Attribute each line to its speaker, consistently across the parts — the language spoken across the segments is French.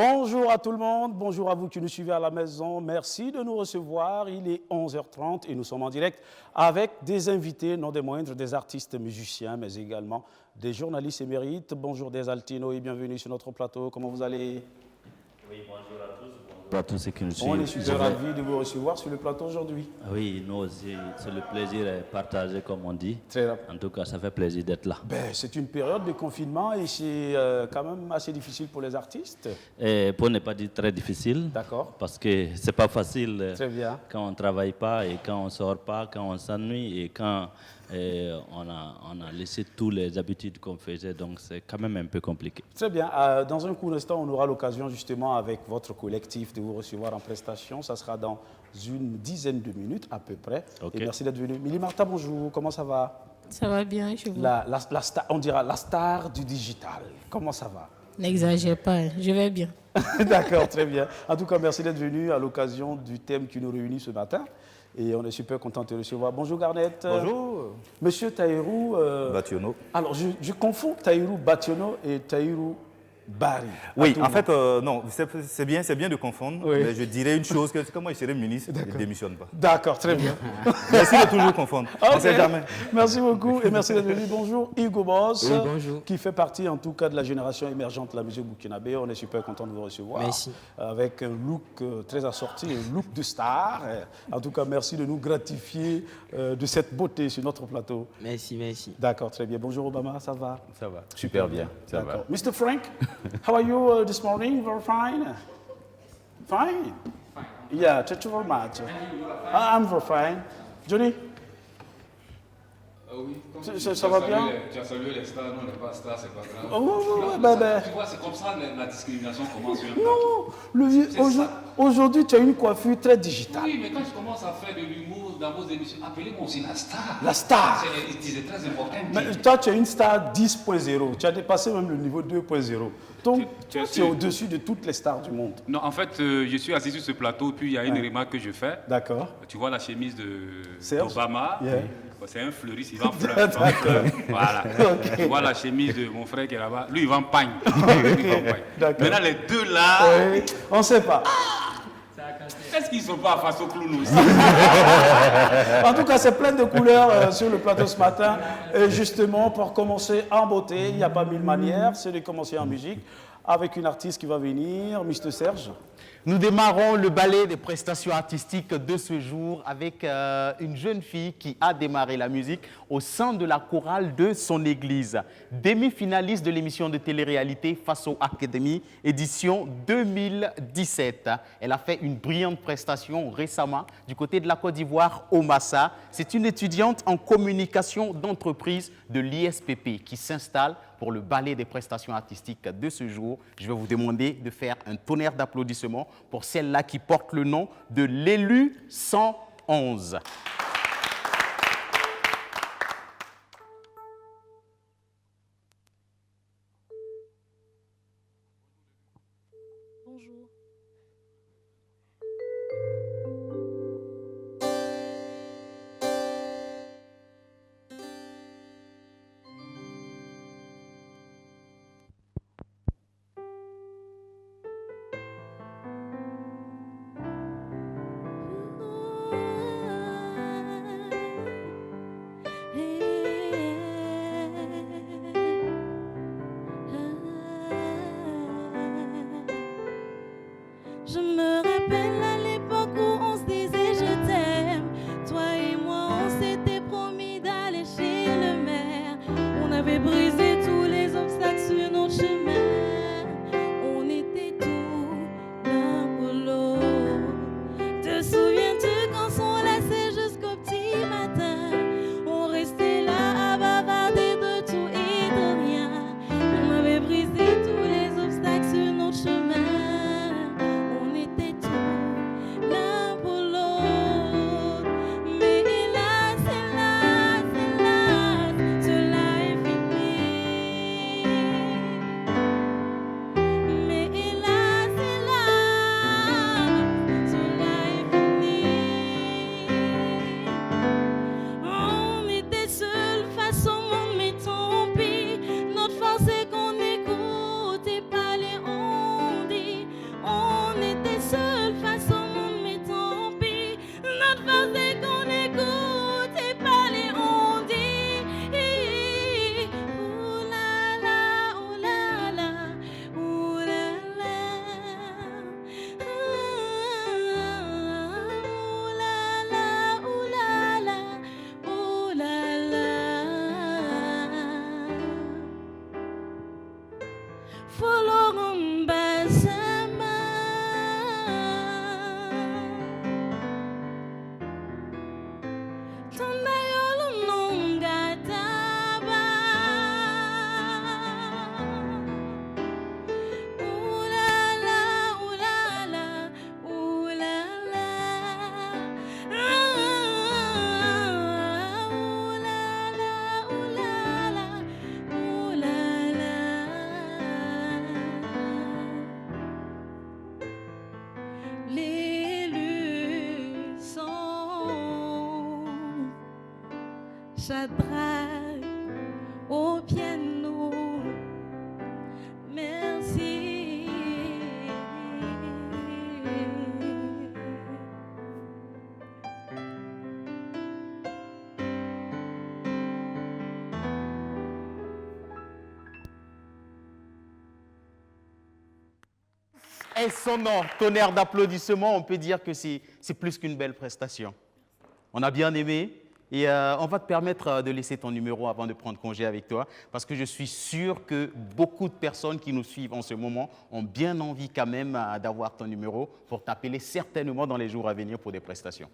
Speaker 1: Bonjour à tout le monde, bonjour à vous qui nous suivez à la maison. Merci de nous recevoir. Il est 11h30 et nous sommes en direct avec des invités, non des moindres, des artistes musiciens, mais également des journalistes émérites. Bonjour des Altinos et bienvenue sur notre plateau. Comment vous allez?
Speaker 2: Oui, bonjour à tous. Bonjour à tous ceux qui nous suivent.
Speaker 1: On est super ravis de vous recevoir sur le plateau aujourd'hui.
Speaker 2: Oui, nous aussi, c'est le plaisir est partagé, comme on dit.
Speaker 1: Très bien.
Speaker 2: En tout cas, ça fait plaisir d'être là.
Speaker 1: C'est une période de confinement et c'est quand même assez difficile pour les artistes.
Speaker 2: Et pour ne pas dire très difficile,
Speaker 1: D'accord.
Speaker 2: parce que c'est pas facile
Speaker 1: Très bien.
Speaker 2: quand on ne travaille pas et quand on ne sort pas, quand on s'ennuie et quand on a laissé toutes les habitudes qu'on faisait, donc c'est quand même un peu compliqué.
Speaker 1: Très bien. Dans un court instant, on aura l'occasion justement avec votre collectif de vous recevoir en prestation. Ça sera dans une dizaine de minutes à peu près.
Speaker 2: Okay.
Speaker 1: Et merci d'être venu. Mili Martha, bonjour. Comment ça va?
Speaker 3: Ça va bien, je vous.
Speaker 1: La star, on dira la star du digital. Comment ça va?
Speaker 3: N'exagère pas, hein. Je vais bien.
Speaker 1: D'accord, très bien. En tout cas, merci d'être venu à l'occasion du thème qui nous réunit ce matin. Et on est super content de te recevoir. Bonjour Garnett.
Speaker 4: Bonjour.
Speaker 1: Monsieur Tahirou.
Speaker 4: Bationo.
Speaker 1: Alors, je confonds Tahirou Bationo et Tahirou Barry.
Speaker 4: Oui, en fait, non, c'est bien de confondre,
Speaker 1: Oui.
Speaker 4: mais je dirais une chose, que comme moi je serais ministre, je ne démissionne pas.
Speaker 1: D'accord, très bien.
Speaker 4: Merci de toujours confondre, on ne sait jamais.
Speaker 1: Merci beaucoup et merci d'être venu. Bonjour Hugo Boss,
Speaker 5: Oui, bonjour.
Speaker 1: qui fait partie en tout cas de la génération émergente de la musique burkinabé. On est super content de vous recevoir.
Speaker 5: Merci.
Speaker 1: Avec un look très assorti, un look de star. En tout cas, merci de nous gratifier de cette beauté sur notre plateau.
Speaker 5: Merci, merci.
Speaker 1: D'accord, très bien. Bonjour Obama, ça va?
Speaker 4: Ça va, super bien, ça va.
Speaker 1: D'accord. Mr. Frank, how are you this morning? Very fine? Fine? Yeah, thank you very much. I'm very fine. Johnny?
Speaker 6: Oui, comme
Speaker 1: Ça va bien?
Speaker 6: Tu as salué les stars, nous on n'est pas stars, c'est pas grave.
Speaker 1: Oh, oui,
Speaker 6: Tu vois, c'est comme ça la discrimination commence sur un
Speaker 1: Non, le vieux,
Speaker 6: C'est ça.
Speaker 1: aujourd'hui tu as une coiffure très digitale.
Speaker 6: Oui, mais quand je commence à faire de l'humour dans vos émissions, appelez-moi aussi la star.
Speaker 1: La star.
Speaker 6: C'est très important.
Speaker 1: Mais toi, tu es une star 10.0. Tu as dépassé même le niveau 2.0. Donc, tu es au-dessus de toutes les stars du monde.
Speaker 6: Non, en fait, je suis assis sur ce plateau, puis il y a une remarque que je fais.
Speaker 1: D'accord.
Speaker 6: Tu vois la chemise
Speaker 1: Serge?
Speaker 6: d'Obama.
Speaker 1: Yeah.
Speaker 6: C'est un fleuriste, il vend fleurs. Voilà. Tu vois la chemise de mon frère qui est là-bas. Lui, il vend pagne.
Speaker 1: D'accord.
Speaker 6: Maintenant, les deux là,
Speaker 1: Oui, on ne sait pas.
Speaker 6: est-ce qu'ils ne sont pas face au clown aussi?
Speaker 1: En tout cas, c'est plein de couleurs sur le plateau ce matin. Et justement, pour commencer en beauté, il n'y a pas mille manières, c'est de commencer en musique avec une artiste qui va venir, Mr. Serge.
Speaker 5: Nous démarrons le ballet des prestations artistiques de ce jour avec une jeune fille qui a démarré la musique au sein de la chorale de son église. Demi-finaliste de l'émission de télé-réalité Faso Academy, édition 2017. Elle a fait une brillante prestation récemment du côté de la Côte d'Ivoire, au Massa. C'est une étudiante en communication d'entreprise de l'ISPP qui s'installe pour le ballet des prestations artistiques de ce jour. Je vais vous demander de faire un tonnerre d'applaudissements pour celle-là qui porte le nom de l'élu 111.
Speaker 3: Bonjour.
Speaker 7: Je me rappelle à l'époque où on se disait je t'aime. Toi et moi, on s'était promis d'aller chez le maire. On avait brisé tous les obstacles sur notre chemin. On était tout l'un pour l'autre. Te souviens-tu quand on laissait jusqu'au petit matin? On restait là à bavarder de tout et de rien. On avait brisé tous les obstacles sur notre chemin. L'un pour l'autre, mais hélas, hélas, hélas, cela est fini. Mais hélas, hélas, cela est fini. Shadrach au piano. Merci.
Speaker 5: Et son nom, tonnerre d'applaudissements, on peut dire que c'est plus qu'une belle prestation. On a bien aimé et on va te permettre de laisser ton numéro avant de prendre congé avec toi parce que je suis sûr que beaucoup de personnes qui nous suivent en ce moment ont bien envie quand même d'avoir ton numéro pour t'appeler certainement dans les jours à venir pour des prestations.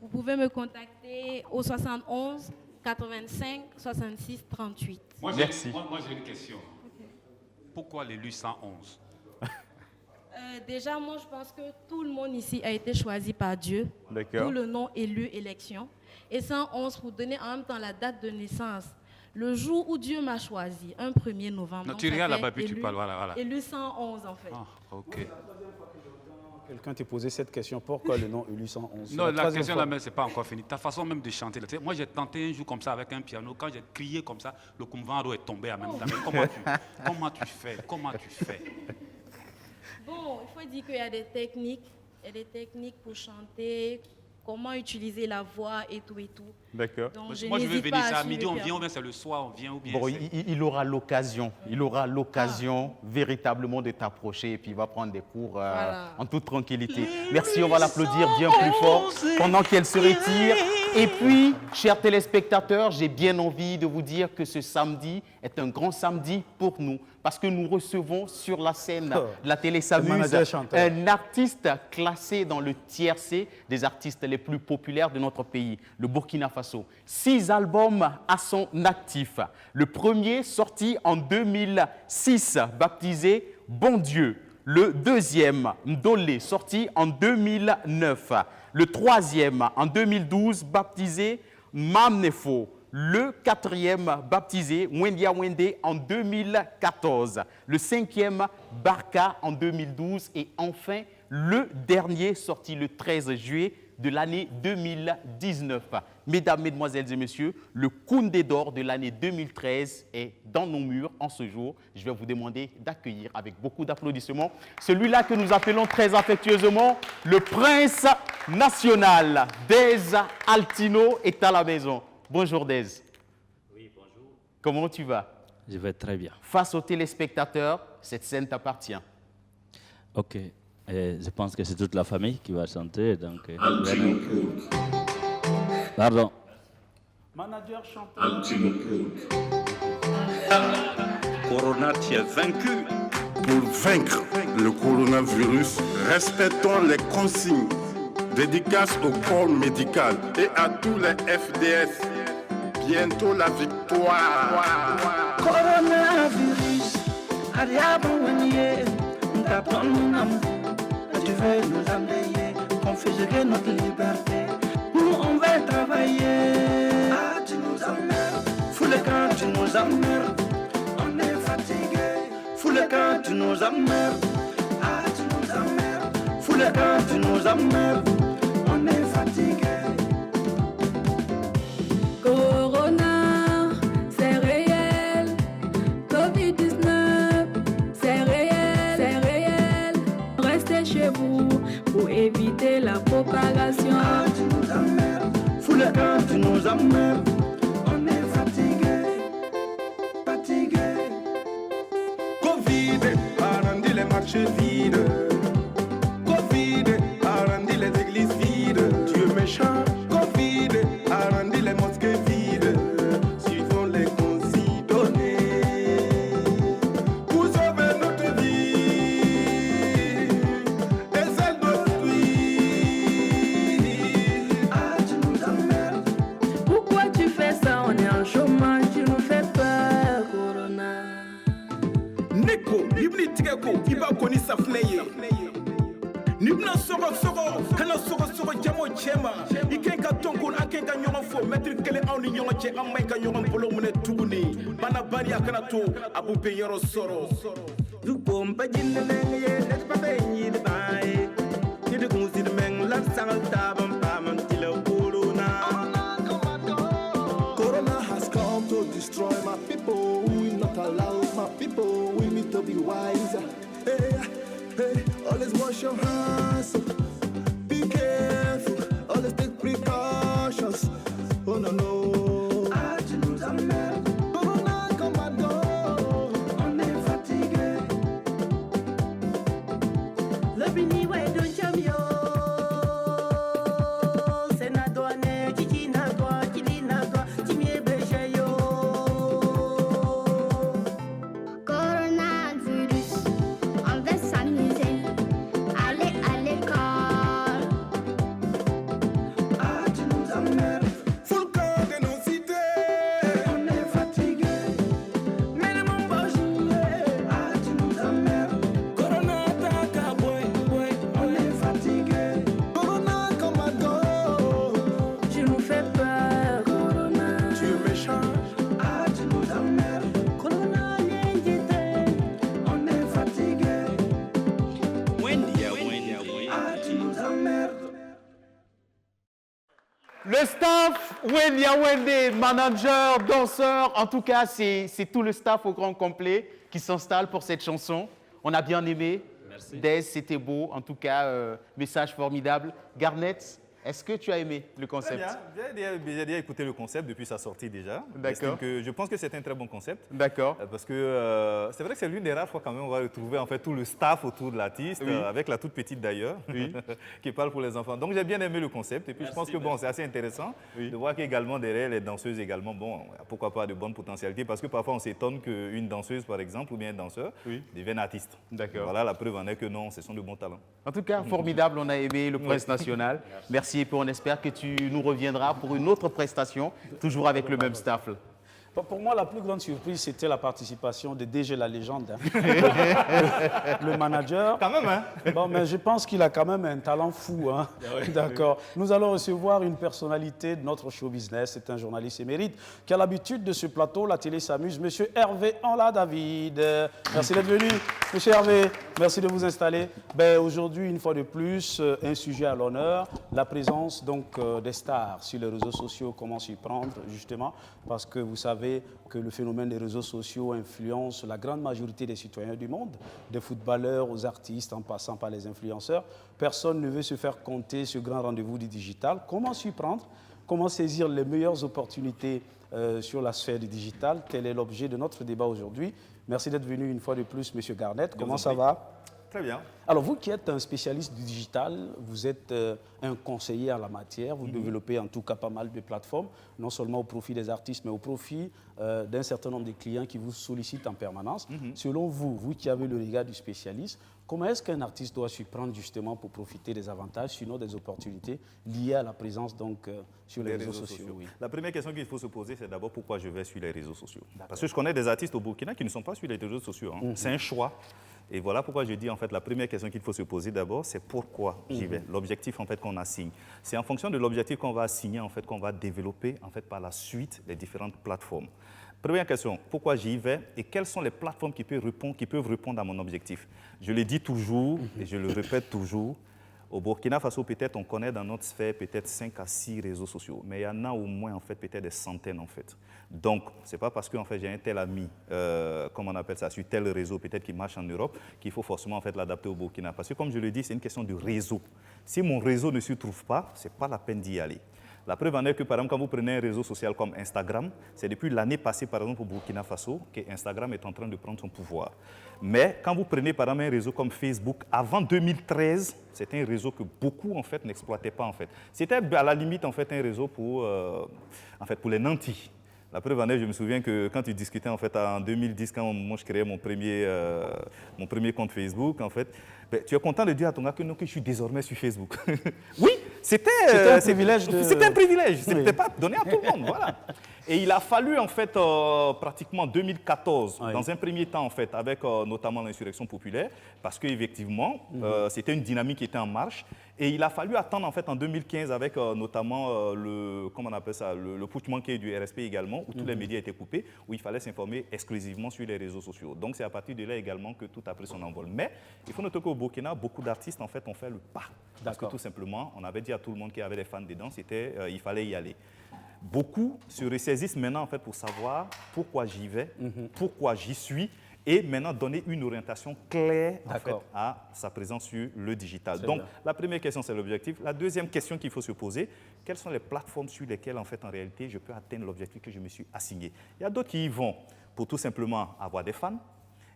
Speaker 7: Vous pouvez me contacter au 71 85 66 38.
Speaker 5: Merci.
Speaker 6: Moi, j'ai une question. Pourquoi l'élu 111?
Speaker 7: Déjà, moi, je pense que tout le monde ici a été choisi par Dieu.
Speaker 5: D'accord.
Speaker 7: Tout le nom élu, élection. Et 111 pour donner en même temps la date de naissance. Le jour où Dieu m'a choisi, un 1er novembre.
Speaker 6: Non,
Speaker 7: donc
Speaker 6: tu
Speaker 7: ça
Speaker 6: regardes
Speaker 7: fait
Speaker 6: là-bas, puis tu
Speaker 7: élu-
Speaker 6: parles, voilà.
Speaker 7: Élu 111, en fait.
Speaker 6: Ah, ok.
Speaker 1: Quelqu'un t'a posé cette question, pourquoi le nom Ulu 111?
Speaker 6: Non, la
Speaker 1: troisième
Speaker 6: question
Speaker 1: fois.
Speaker 6: là, c'est pas encore fini. Ta façon même de chanter. Là, tu sais, moi, j'ai tenté un jour comme ça avec un piano. Quand j'ai crié comme ça, le kumvaro est tombé en même temps. Mais comment tu fais? Comment tu fais?
Speaker 7: Bon, il faut dire qu'il y a des techniques. Il y a des techniques pour chanter, comment utiliser la voix et tout et tout.
Speaker 5: D'accord.
Speaker 7: Donc,
Speaker 6: Moi, je veux
Speaker 7: n'hésite
Speaker 6: venir.
Speaker 7: pas
Speaker 6: C'est à
Speaker 7: suivre
Speaker 6: midi, on
Speaker 7: Pierre.
Speaker 6: vient, ou bien c'est le soir, on vient, ou bien.
Speaker 5: Bon,
Speaker 6: c'est-
Speaker 5: il aura l'occasion véritablement de t'approcher et puis il va prendre des cours
Speaker 7: Voilà.
Speaker 5: en toute tranquillité. Merci, on va l'applaudir bien plus fort pendant qu'elle se retire. Et puis, chers téléspectateurs, j'ai bien envie de vous dire que ce samedi est un grand samedi pour nous parce que nous recevons sur la scène de la télé
Speaker 1: Le
Speaker 5: S'amuse
Speaker 1: manager chanteur.
Speaker 5: un artiste classé dans le tiers C des artistes les plus populaires de notre pays, le Burkina Faso. 6 albums à son actif. Le premier sorti en 2006, baptisé Bon Dieu. Le deuxième, Ndolé, sorti en 2009. Le troisième, en 2012, baptisé Mamnefo. Le quatrième, baptisé Wendia Wende en 2014. Le cinquième, Barka en 2012. Et enfin, le dernier, sorti le 13 juillet de l'année 2019. Mesdames, Mesdemoiselles et Messieurs, le Koundé d'or de l'année 2013 est dans nos murs en ce jour. Je vais vous demander d'accueillir avec beaucoup d'applaudissements celui-là que nous appelons très affectueusement le prince national. Dez Altino est à la maison. Bonjour Dez.
Speaker 2: Oui, bonjour.
Speaker 5: Comment tu vas?
Speaker 2: Je vais très bien.
Speaker 5: Face aux téléspectateurs, cette scène t'appartient.
Speaker 2: Ok. Je pense que c'est toute la famille qui va chanter. Donc, pardon.
Speaker 1: Manager chanteur.
Speaker 8: Corona, tu es vaincu. Pour vaincre le coronavirus, respectons les consignes. Dédicace au corps médical et à tous les FDS. Bientôt la victoire.
Speaker 9: Coronavirus, tu veux nous amener, confisquer notre liberté. Nous on va travailler. Ah, tu nous emmerdes. Fous le camp, tu nous emmerdes. On est fatigué. Fous le camp, tu nous emmerdes. Ah, tu nous emmerdes. Fous le camp, tu nous emmerdes. On est fatigué.
Speaker 7: Corona, c'est réel. Covid-19, c'est réel. Restez chez vous pour éviter la propagation.
Speaker 9: Ah, tu nous emmerdes. Fous le camp, tu nous emmerdes. On est fatigué.
Speaker 8: Covid a rendu les marchés vides. Covid a rendu les églises vides. Dieu méchant. Covid a rendu les mosquées vides. Suivons les consignes données pour sauver notre vie et celle d'autrui.
Speaker 9: Ah, tu nous emmerdes.
Speaker 7: Pourquoi tu fais ça? On est en chômage, tu nous fais peur, Corona.
Speaker 8: Neko, ibni tigeko, iba koni safneye. Nibna sogo kana sogo jamo chema. Ikenka tonko akenka nyongo fo metri kele awni nyongo che amaika nyongo polo mune tuguni. Bana bari akana to abu pe yoro soro.
Speaker 9: Du pompa jinne nenge ye, let pa pe nyi de bae. Ni de kunsi de me.
Speaker 8: wise. Hey, hey, always wash your hands. Be careful, always take precautions. Oh no, no. Ah, tu nous emmerdes. Corona commando, on est fatigué.
Speaker 9: Le bini ouais don chamio. C'est na douane, chichi na toi, chili na toi, chimie beche yo.
Speaker 10: Coronavirus, on va s'amuser. Aller à l'école.
Speaker 8: Ah, tu nous emmerdes. Full camp de nos cités. On est fatigué. Mais ne m'en pas jouer. Ah, tu nous emmerdes. Corona attaque, boy, boy. On est fatigué. Corona commando.
Speaker 9: Tu nous fais peur, Corona.
Speaker 8: Tu es méchant. Ah, tu nous emmerdes.
Speaker 9: Corona l'indité.
Speaker 8: On est fatigué. Ah, tu nous emmerdes.
Speaker 5: Le staff, Wendy Wende, manager, danseur, en tout cas, c'est tout le staff au grand complet qui s'installe pour cette chanson. On a bien aimé.
Speaker 2: Merci.
Speaker 5: Des, c'était beau. En tout cas, message formidable. Garnett, est-ce que tu as aimé le
Speaker 4: Très
Speaker 5: concept?
Speaker 4: bien. J'ai déjà écouté le concept depuis sa sortie déjà.
Speaker 5: D'accord.
Speaker 4: Je pense que c'est un très bon concept.
Speaker 5: D'accord.
Speaker 4: Parce que c'est vrai que c'est l'une des rares fois quand même où on va retrouver en fait tout le staff autour de l'artiste,
Speaker 5: Oui.
Speaker 4: avec la toute petite d'ailleurs,
Speaker 5: Oui.
Speaker 4: qui parle pour les enfants. Donc j'ai bien aimé le concept et puis je pense que bon, c'est assez intéressant
Speaker 5: Oui.
Speaker 4: de voir qu'également derrière les danseuses également, bon, pourquoi pas de bonnes potentialités parce que parfois on s'étonne qu'une danseuse par exemple ou bien un danseur
Speaker 5: Oui.
Speaker 4: devienne artiste.
Speaker 5: D'accord.
Speaker 4: Voilà, la preuve en est que non, ce sont de bons talents.
Speaker 5: En tout cas, formidable, on a aimé le Prince National. Merci et puis on espère que tu nous reviendras pour une autre prestation, toujours avec le même staff.
Speaker 1: Pour moi, la plus grande surprise, c'était la participation de DG La Légende, hein. le manager.
Speaker 4: Quand même, hein?
Speaker 1: Bon, mais je pense qu'il a quand même un talent fou, hein. D'accord. Nous allons recevoir une personnalité de notre show business. C'est un journaliste émérite qui a l'habitude de ce plateau. La télé s'amuse. Monsieur Hervé Anla David. Merci d'être venu. Monsieur Hervé, merci de vous installer. Ben, aujourd'hui, une fois de plus, un sujet à l'honneur. La présence donc des stars sur les réseaux sociaux. Comment s'y prendre, justement, parce que vous savez que le phénomène des réseaux sociaux influence la grande majorité des citoyens du monde, des footballeurs aux artistes en passant par les influenceurs. Personne ne veut se faire compter ce grand rendez-vous du digital. Comment s'y prendre? Comment saisir les meilleures opportunités sur la sphère du digital? Tel est l'objet de notre débat aujourd'hui. Merci d'être venu une fois de plus, Monsieur Garnett. Comment ça va?
Speaker 4: Très bien.
Speaker 1: Alors, vous qui êtes un spécialiste du digital, vous êtes un conseiller en la matière, vous développez en tout cas pas mal de plateformes, non seulement au profit des artistes, mais au profit d'un certain nombre de clients qui vous sollicitent en permanence. Selon vous, vous qui avez le regard du spécialiste, comment est-ce qu'un artiste doit s'y prendre justement pour profiter des avantages, sinon des opportunités liées à la présence donc, sur les réseaux sociaux? Oui.
Speaker 4: La première question qu'il faut se poser, c'est d'abord pourquoi je vais sur les réseaux sociaux. Parce que je connais des artistes au Burkina qui ne sont pas sur les réseaux sociaux, hein. C'est un choix. Et voilà pourquoi je dis, en fait, la première question qu'il faut se poser d'abord, c'est pourquoi j'y vais. L'objectif, en fait, qu'on assigne. C'est en fonction de l'objectif qu'on va assigner, en fait, qu'on va développer, en fait, par la suite, les différentes plateformes. Première question, pourquoi j'y vais et quelles sont les plateformes qui peuvent répondre à mon objectif? Je le dis toujours et je le répète toujours. Au Burkina Faso, peut-être, on connaît dans notre sphère peut-être 5 à 6 réseaux sociaux, mais il y en a au moins, en fait, peut-être des centaines, en fait. Donc, ce n'est pas parce que en fait, j'ai un tel ami, comme on appelle ça, sur tel réseau, peut-être qui marche en Europe, qu'il faut forcément en fait, l'adapter au Burkina. Parce que, comme je le dis, c'est une question de réseau. Si mon réseau ne s'y trouve pas, ce n'est pas la peine d'y aller. La preuve en est que, par exemple, quand vous prenez un réseau social comme Instagram, c'est depuis l'année passée, par exemple, au Burkina Faso, que Instagram est en train de prendre son pouvoir. Mais quand vous prenez, par exemple, un réseau comme Facebook, avant 2013, c'était un réseau que beaucoup, en fait, n'exploitaient pas, en fait. C'était, à la limite, en fait, un réseau pour les nantis. La preuve en est, je me souviens que quand tu discutais en fait en 2010, quand moi je créais mon premier compte Facebook, en fait, ben, tu es content de dire à ton gars que non, que je suis désormais sur Facebook. Oui, c'était
Speaker 1: un privilège.
Speaker 4: C'était un privilège, ce n'était pas donné à tout le monde, voilà. Et il a fallu en fait pratiquement 2014, dans un premier temps en fait, avec notamment l'insurrection populaire, parce qu'effectivement, c'était une dynamique qui était en marche. Et il a fallu attendre en fait en 2015 avec notamment le putsch manqué du RSP également, où tous les médias étaient coupés, où il fallait s'informer exclusivement sur les réseaux sociaux. Donc c'est à partir de là également que tout a pris son envol. Mais il faut noter qu'au Burkina, beaucoup d'artistes en fait ont fait le pas. Parce que tout simplement, on avait dit à tout le monde qu'il y avait des fans dedans, il fallait y aller. Beaucoup se ressaisissent maintenant en fait pour savoir pourquoi j'y vais, pourquoi j'y suis et maintenant donner une orientation claire en fait, à sa présence sur le digital. Donc, la première question, c'est l'objectif. La deuxième question qu'il faut se poser, quelles sont les plateformes sur lesquelles, en fait, en réalité, je peux atteindre l'objectif que je me suis assigné? Il y a d'autres qui y vont pour tout simplement avoir des fans.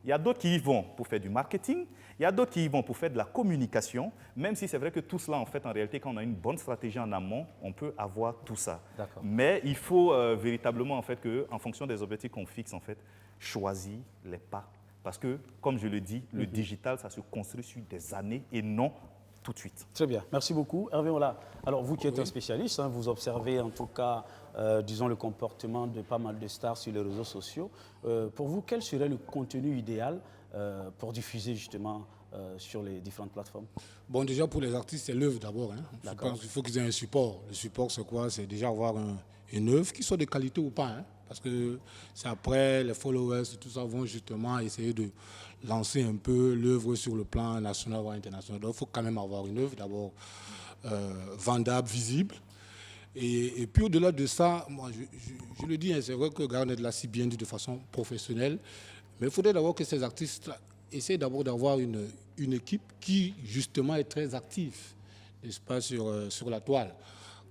Speaker 4: Il y a d'autres qui y vont pour faire du marketing, il y a d'autres qui y vont pour faire de la communication, même si c'est vrai que tout cela, en fait, en réalité, quand on a une bonne stratégie en amont, on peut avoir tout ça. Mais il faut véritablement, en fait, qu'en fonction des objectifs qu'on fixe, en fait, choisir les pas. Parce que, comme je le dis, le digital, ça se construit sur des années et non tout de suite.
Speaker 1: Très bien, merci beaucoup. Hervé Ola, alors vous qui êtes un spécialiste, vous observez en tout cas, disons, le comportement de pas mal de stars sur les réseaux sociaux. Pour vous, quel serait le contenu idéal pour diffuser justement sur les différentes plateformes?
Speaker 11: Bon, déjà pour les artistes, c'est l'œuvre d'abord. Je pense qu'il faut qu'ils aient un support. Le support, c'est quoi? C'est déjà avoir une œuvre, qui soit de qualité ou pas. Parce que c'est après, les followers et tout ça vont justement essayer de lancer un peu l'œuvre sur le plan national ou international. Donc, il faut quand même avoir une œuvre d'abord vendable, visible. Et puis au-delà de ça, moi, je le dis, c'est vrai que Garnet l'a si bien dit de façon professionnelle, mais il faudrait d'abord que ces artistes essayent d'abord d'avoir une équipe qui justement est très active, n'est-ce pas, sur la toile.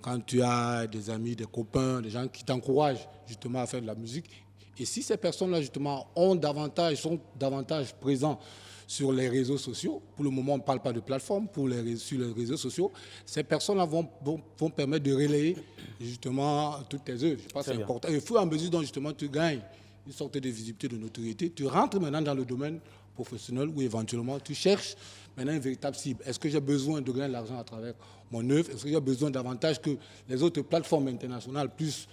Speaker 11: Quand tu as des amis, des copains, des gens qui t'encouragent justement à faire de la musique, et si ces personnes-là justement sont davantage présents sur les réseaux sociaux, pour le moment on ne parle pas de plateforme, sur les réseaux sociaux, ces personnes-là vont permettre de relayer justement toutes tes œuvres. Je pense que c'est important. Et au fur et à mesure dont justement tu gagnes une sorte de visibilité, de notoriété, tu rentres maintenant dans le domaine professionnel où éventuellement tu cherches maintenant une véritable cible. Est-ce que j'ai besoin de gagner de l'argent à travers mon œuvre? Est-ce que j'ai besoin davantage que les autres plateformes internationales puissent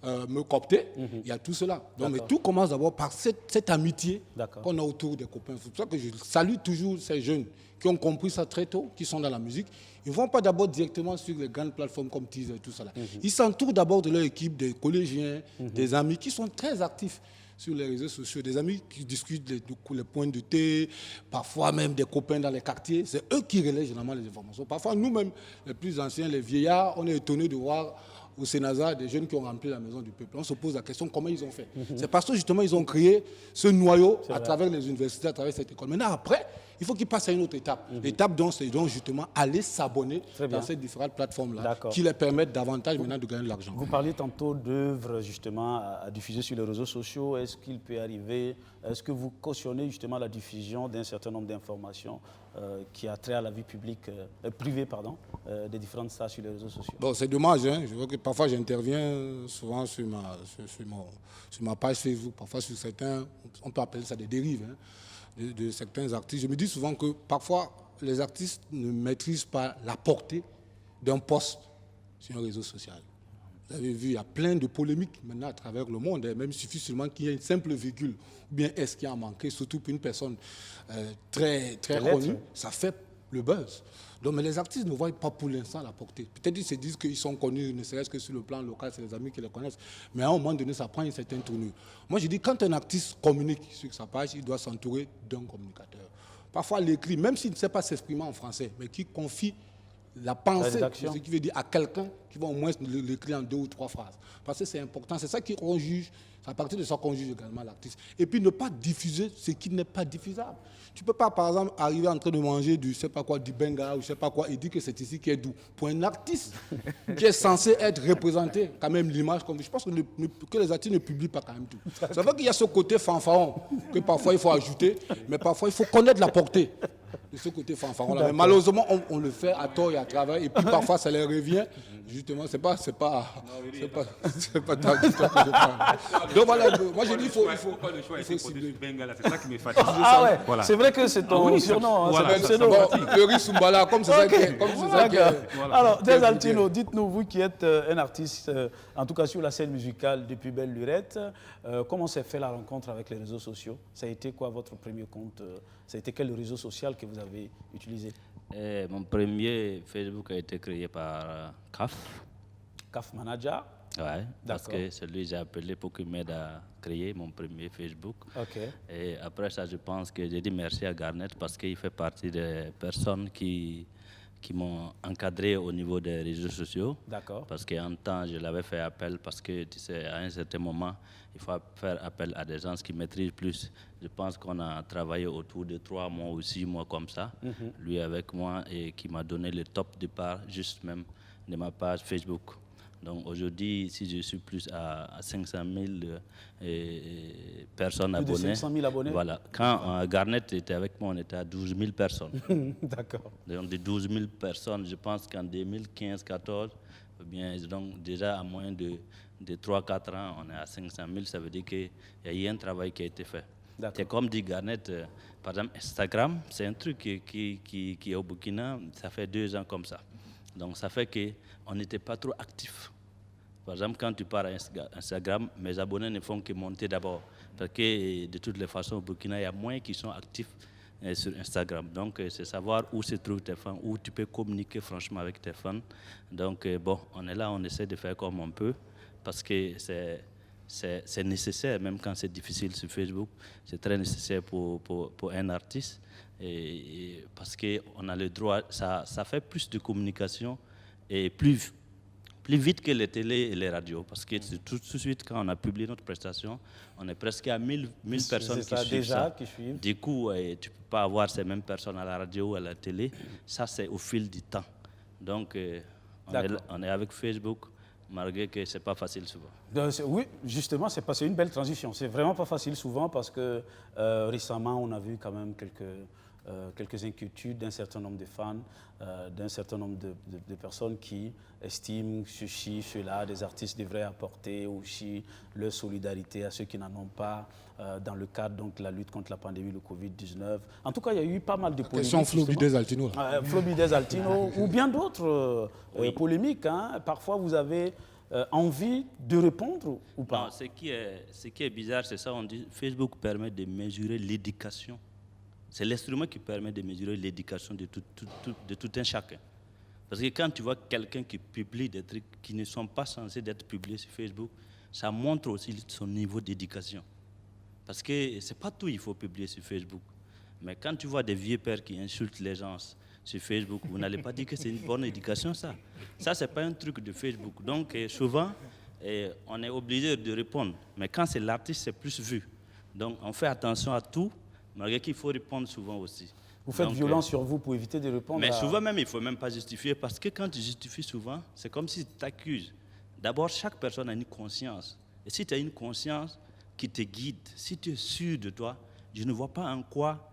Speaker 11: me coopter? Il y a tout cela. Donc, mais tout commence d'abord par cette amitié qu'on a autour des copains. C'est pour ça que je salue toujours ces jeunes qui ont compris ça très tôt, qui sont dans la musique. Ils ne vont pas d'abord directement sur les grandes plateformes comme Teaser et tout ça. Ils s'entourent d'abord de leur équipe, des collégiens, des amis qui sont très actifs sur les réseaux sociaux, des amis qui discutent les points de thé, parfois même des copains dans les quartiers. C'est eux qui relaient généralement les informations. Parfois, nous-mêmes, les plus anciens, les vieillards, on est étonnés de voir au Sénazar des jeunes qui ont rempli la maison du peuple. On se pose la question comment ils ont fait. C'est parce que justement, ils ont créé ce noyau à travers les universités, à travers cette école. Maintenant, après, il faut qu'ils passent à une autre étape. L'étape dont c'est donc justement aller s'abonner dans ces différentes plateformes-là qui leur permettent davantage maintenant de gagner de l'argent.
Speaker 1: Vous parliez tantôt d'œuvres justement à diffuser sur les réseaux sociaux. Est-ce qu'il peut arriver, est-ce que vous cautionnez justement la diffusion d'un certain nombre d'informations qui a trait à la vie publique, privée des différentes stars sur les réseaux sociaux?
Speaker 11: Bon, c'est dommage. Je vois que parfois j'interviens souvent sur ma page Facebook, parfois sur certains, on peut appeler ça des dérives. De certains artistes. Je me dis souvent que parfois, les artistes ne maîtrisent pas la portée d'un post sur un réseau social. Vous avez vu, il y a plein de polémiques maintenant à travers le monde. Même il suffit seulement qu'il y ait une simple virgule, ou bien est-ce qu'il y a manqué, surtout pour une personne très connue, ça fait le buzz. Donc, mais les artistes ne voient pas pour l'instant la portée. Peut-être qu'ils se disent qu'ils sont connus, ne serait-ce que sur le plan local, c'est les amis qui les connaissent. Mais à un moment donné, ça prend une certaine tournure. Moi, je dis, quand un artiste communique sur sa page, il doit s'entourer d'un communicateur. Parfois, l'écrit, même s'il ne sait pas s'exprimer en français, mais qui confie la pensée, ce qui veut dire à quelqu'un qui va au moins l'écrire en 2 ou 3 phrases. Parce que c'est important. C'est ça qu'on juge. C'est à partir de ça qu'on juge également l'artiste. Et puis, ne pas diffuser ce qui n'est pas diffusable. Tu ne peux pas, par exemple, arriver en train de manger du, je sais pas quoi, du benga ou je sais pas quoi, et dire que c'est ici qui est doux. Pour un artiste qui est censé être représenté, quand même l'image, comme je pense que les artistes ne publient pas quand même tout. Ça veut dire qu'il y a ce côté fanfaron que parfois il faut ajouter, mais parfois il faut connaître la portée de ce côté fanfaron-là. Mais malheureusement, on le fait à tort et à travers, et puis parfois ça leur revient. Justement, c'est pas ta histoire que je parle. Donc voilà, moi je dis il faut cibler.
Speaker 6: C'est ça qui me fatigue.
Speaker 1: Ah ouais, voilà. C'est vrai que c'est ton surnom.
Speaker 6: Voilà.
Speaker 11: Le riz Soumbala, comme c'est ça qui est.
Speaker 1: Alors, Des Altino, dites-nous, vous qui êtes un artiste, en tout cas sur la scène musicale depuis belle lurette, comment s'est fait la rencontre avec les réseaux sociaux? Ça a été quoi votre premier compte? Ça a été quel réseau social que vous avez utilisé?
Speaker 2: Mon premier Facebook a été créé par CAF.
Speaker 1: CAF Manager?
Speaker 2: Oui, parce que c'est lui que j'ai appelé pour qu'il m'aide à créer mon premier Facebook. Et après ça, je pense que j'ai dit merci à Garnet parce qu'il fait partie des personnes qui qui m'ont encadré au niveau des réseaux sociaux.
Speaker 1: D'accord.
Speaker 2: Parce qu'en temps, je l'avais fait appel parce que, tu sais, à un certain moment, il faut faire appel à des gens qui maîtrisent plus. Je pense qu'on a travaillé autour de 3 mois ou 6 mois comme ça, lui avec moi, et qui m'a donné le top départ, juste même, de ma page Facebook. Donc aujourd'hui, si je suis plus à 500 000 personnes
Speaker 1: plus
Speaker 2: abonnées.
Speaker 1: De 500 000 abonnés.
Speaker 2: Voilà. Quand Garnet était avec moi, on était à 12 000 personnes.
Speaker 1: D'accord.
Speaker 2: Donc de 12 000 personnes, je pense qu'en 2015-14, bien, donc déjà à moins de 3-4 ans, on est à 500 000. Ça veut dire qu'il y a eu un travail qui a été fait. C'est comme dit Garnet, par exemple, Instagram, c'est un truc qui est au Burkina, ça fait 2 ans comme ça. Donc ça fait qu'on n'était pas trop actifs. Par exemple, quand tu pars à Instagram, mes abonnés ne font que monter d'abord. Parce que de toutes les façons, au Burkina, il y a moins qui sont actifs sur Instagram. Donc c'est savoir où se trouvent tes fans, où tu peux communiquer franchement avec tes fans. Donc bon, on est là, on essaie de faire comme on peut. Parce que c'est nécessaire, même quand c'est difficile sur Facebook, c'est très nécessaire pour un artiste. Et parce qu'on a le droit, ça fait plus de communication et plus vite que les télés et les radios. Parce que tout de suite, quand on a publié notre prestation, on est presque à 1000 personnes qui suivent ça. Du coup, tu ne peux pas avoir ces mêmes personnes à la radio ou à la télé. Ça, c'est au fil du temps. Donc, on est avec Facebook, malgré que ce n'est pas facile souvent.
Speaker 1: Oui, justement, c'est une belle transition. C'est vraiment pas facile souvent parce que récemment, on a vu quand même quelques inquiétudes d'un certain nombre de fans, d'un certain nombre de personnes qui estiment ceci, cela, des artistes devraient apporter aussi leur solidarité à ceux qui n'en ont pas dans le cadre donc, de la lutte contre la pandémie, le Covid-19. En tout cas, il y a eu pas mal de polémiques.
Speaker 11: Question Flobides Altino.
Speaker 1: Flobides Altino ou bien d'autres polémiques. Hein. Parfois, vous avez envie de répondre ou pas?
Speaker 2: Non, ce qui est bizarre, c'est ça, on dit Facebook permet de mesurer l'éducation. C'est l'instrument qui permet de mesurer l'éducation de tout un chacun. Parce que quand tu vois quelqu'un qui publie des trucs qui ne sont pas censés être publiés sur Facebook, ça montre aussi son niveau d'éducation. Parce que ce n'est pas tout qu'il faut publier sur Facebook. Mais quand tu vois des vieux pères qui insultent les gens sur Facebook, vous n'allez pas dire que c'est une bonne éducation, ça. Ça, ce n'est pas un truc de Facebook. Donc, souvent, on est obligé de répondre. Mais quand c'est l'artiste, c'est plus vu. Donc, on fait attention à tout. Malgré qu'il faut répondre souvent aussi.
Speaker 1: Vous faites violence sur vous pour éviter de répondre.
Speaker 2: Mais souvent même, il ne faut même pas justifier parce que quand tu justifies souvent, c'est comme si tu t'accuses. D'abord, chaque personne a une conscience. Et si tu as une conscience qui te guide, si tu es sûr de toi, je ne vois pas en quoi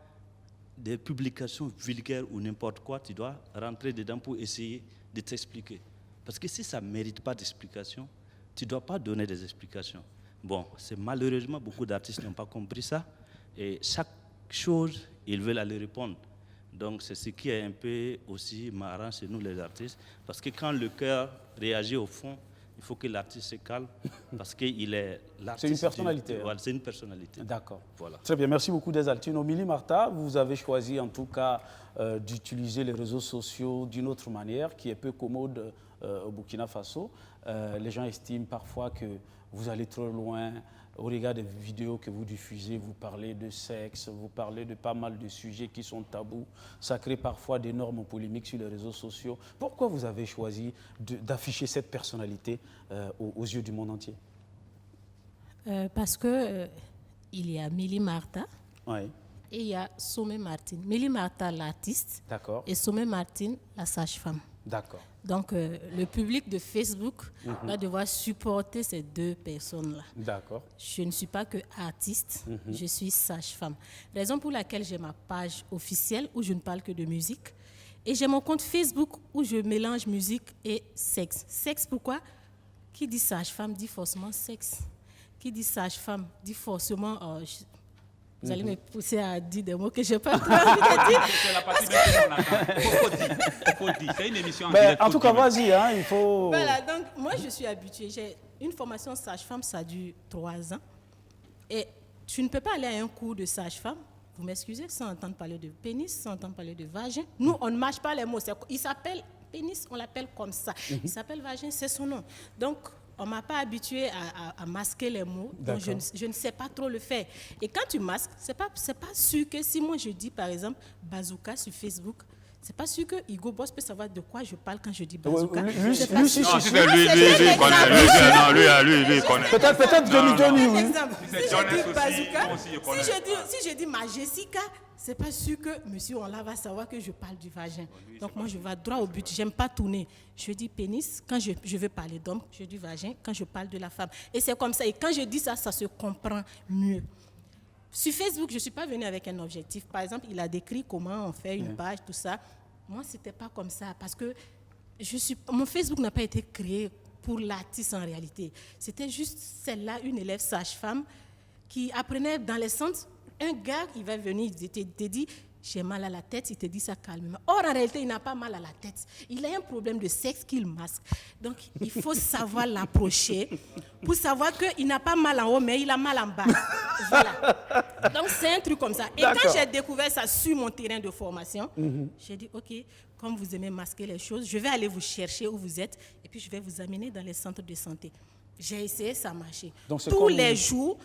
Speaker 2: des publications vulgaires ou n'importe quoi, tu dois rentrer dedans pour essayer de t'expliquer. Parce que si ça ne mérite pas d'explication, tu ne dois pas donner des explications. Bon, c'est malheureusement, beaucoup d'artistes n'ont pas compris ça. Et chaque chose, ils veulent aller répondre. Donc c'est ce qui est un peu aussi marrant chez nous les artistes, parce que quand le cœur réagit au fond, il faut que l'artiste se calme, parce qu'il est l'artiste.
Speaker 1: C'est une personnalité.
Speaker 2: Voilà, c'est une personnalité.
Speaker 1: D'accord.
Speaker 2: Voilà.
Speaker 1: Très bien, merci beaucoup Des Altino. Mili Martha, vous avez choisi en tout cas d'utiliser les réseaux sociaux d'une autre manière qui est peu commode au Burkina Faso. Les gens estiment parfois que vous allez trop loin. Au regard des vidéos que vous diffusez, vous parlez de sexe, vous parlez de pas mal de sujets qui sont tabous. Ça crée parfois d'énormes polémiques sur les réseaux sociaux. Pourquoi vous avez choisi d'afficher cette personnalité aux yeux du monde entier?
Speaker 3: Parce que il y a Mili Martha et il y a Somé Martine. Mili Martha, l'artiste, et Somé Martine, la sage-femme.
Speaker 1: D'accord.
Speaker 3: Donc, le public de Facebook va devoir supporter ces deux personnes-là.
Speaker 1: D'accord.
Speaker 3: Je ne suis pas que artiste, je suis sage-femme. Raison pour laquelle j'ai ma page officielle où je ne parle que de musique. Et j'ai mon compte Facebook où je mélange musique et sexe. Sexe, pourquoi? Qui dit sage-femme dit forcément sexe. Qui dit sage-femme dit forcément... Vous allez me pousser à dire des mots que je n'ai pas trop envie de dire.
Speaker 6: C'est la partie il faut dire. C'est une émission en direct.
Speaker 1: En tout cas, vas-y, hein, il faut...
Speaker 3: Voilà, donc moi je suis habituée. J'ai une formation sage-femme, ça dure 3 ans. Et tu ne peux pas aller à un cours de sage-femme, vous m'excusez, sans entendre parler de pénis, sans entendre parler de vagin. Nous, on ne mâche pas les mots. Il s'appelle pénis, on l'appelle comme ça. Il s'appelle vagin, c'est son nom. Donc, on ne m'a pas habitué à masquer les mots, donc je ne sais pas trop le faire. Et quand tu masques, c'est pas sûr que si moi je dis par exemple bazooka sur Facebook, C'est pas sûr que Hugo Boss peut savoir de quoi je parle quand je dis bazooka.
Speaker 1: Lui,
Speaker 6: Non, si c'est lui, il connaît. Lui, il connaît.
Speaker 1: Peut-être Johnny, oui.
Speaker 3: Si je dis ma Jessica, c'est pas sûr que monsieur Onla va savoir que je parle du vagin. Donc moi, je vais droit au but. J'aime pas tourner. Je dis pénis quand je veux parler d'homme. Je dis vagin quand je parle de la femme. Et c'est comme ça. Et quand je dis ça, ça se comprend mieux. Sur Facebook, je ne suis pas venue avec un objectif. Par exemple, il a décrit comment on fait une page, tout ça. Moi, ce n'était pas comme ça. Parce que mon Facebook n'a pas été créé pour l'artiste en réalité. C'était juste celle-là, une élève sage-femme, qui apprenait dans les centres. Un gars, il va venir, il te dit, j'ai mal à la tête, il te dit ça calmement. Or, en réalité, il n'a pas mal à la tête. Il a un problème de sexe qu'il masque. Donc, il faut savoir l'approcher pour savoir qu'il n'a pas mal en haut, mais il a mal en bas. Voilà. Donc, c'est un truc comme ça. Et quand j'ai découvert ça sur mon terrain de formation, j'ai dit, OK, comme vous aimez masquer les choses, je vais aller vous chercher où vous êtes et puis je vais vous amener dans les centres de santé. J'ai essayé, ça a marché. Tous les jours,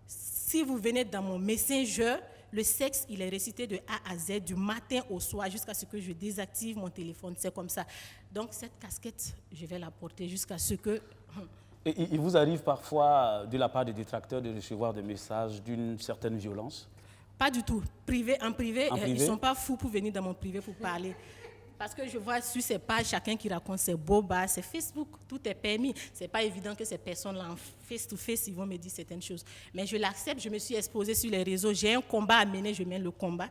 Speaker 3: si vous venez dans mon Messenger, le sexe, il est récité de A à Z, du matin au soir, jusqu'à ce que je désactive mon téléphone. C'est comme ça. Donc, cette casquette, je vais la porter jusqu'à ce que...
Speaker 1: Et il vous arrive parfois, de la part des détracteurs, de recevoir des messages d'une certaine violence?
Speaker 3: Pas du tout. En privé, ils ne sont pas fous pour venir dans mon privé pour parler. Parce que je vois sur ces pages, chacun qui raconte ses bobas, c'est Facebook, tout est permis. Ce n'est pas évident que ces personnes-là, en face-to-face, ils vont me dire certaines choses. Mais je l'accepte, je me suis exposée sur les réseaux, j'ai un combat à mener, je mène le combat.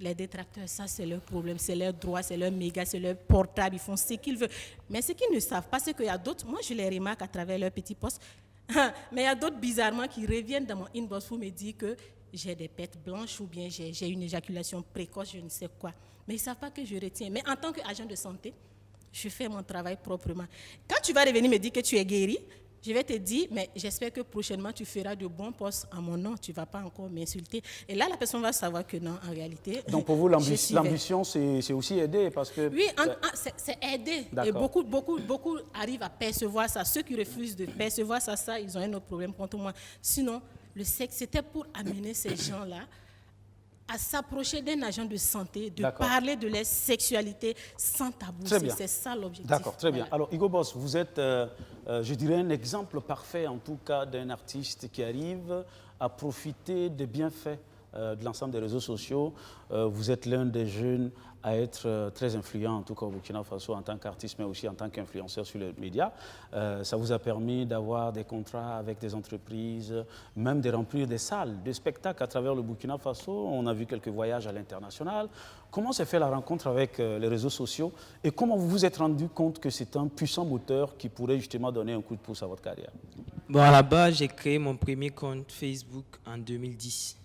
Speaker 3: Les détracteurs, ça c'est leur problème, c'est leur droit, c'est leur méga, c'est leur portable, ils font ce qu'ils veulent. Mais ce qu'ils ne savent pas, c'est qu'il y a d'autres, moi je les remarque à travers leurs petits posts, mais il y a d'autres bizarrement qui reviennent dans mon inbox pour me dire que j'ai des pètes blanches ou bien j'ai une éjaculation précoce, je ne sais quoi. Mais ils ne savent pas que je retiens. Mais en tant qu'agent de santé, je fais mon travail proprement. Quand tu vas revenir me dire que tu es guéri, je vais te dire, mais j'espère que prochainement tu feras de bons posts à mon nom, tu ne vas pas encore m'insulter. Et là, la personne va savoir que non, en réalité.
Speaker 1: Donc pour vous, l'ambition, c'est aussi aider parce que...
Speaker 3: Oui, c'est aider. Et beaucoup arrivent à percevoir ça. Ceux qui refusent de percevoir ça, ils ont un autre problème contre moi. Sinon, le sexe, c'était pour amener ces gens-là à s'approcher d'un agent de santé, de parler de leur sexualité sans tabou. C'est ça l'objectif.
Speaker 1: D'accord, très bien. Alors, Hugo Boss, vous êtes, je dirais, un exemple parfait, en tout cas, d'un artiste qui arrive à profiter des bienfaits de l'ensemble des réseaux sociaux. Vous êtes l'un des jeunes à être très influent, en tout cas au Burkina Faso, en tant qu'artiste, mais aussi en tant qu'influenceur sur les médias. Ça vous a permis d'avoir des contrats avec des entreprises, même de remplir des salles de spectacles à travers le Burkina Faso. On a vu quelques voyages à l'international. Comment s'est fait la rencontre avec les réseaux sociaux et comment vous vous êtes rendu compte que c'est un puissant moteur qui pourrait justement donner un coup de pouce à votre carrière?
Speaker 12: Bon, à la base, j'ai créé mon premier compte Facebook en 2010.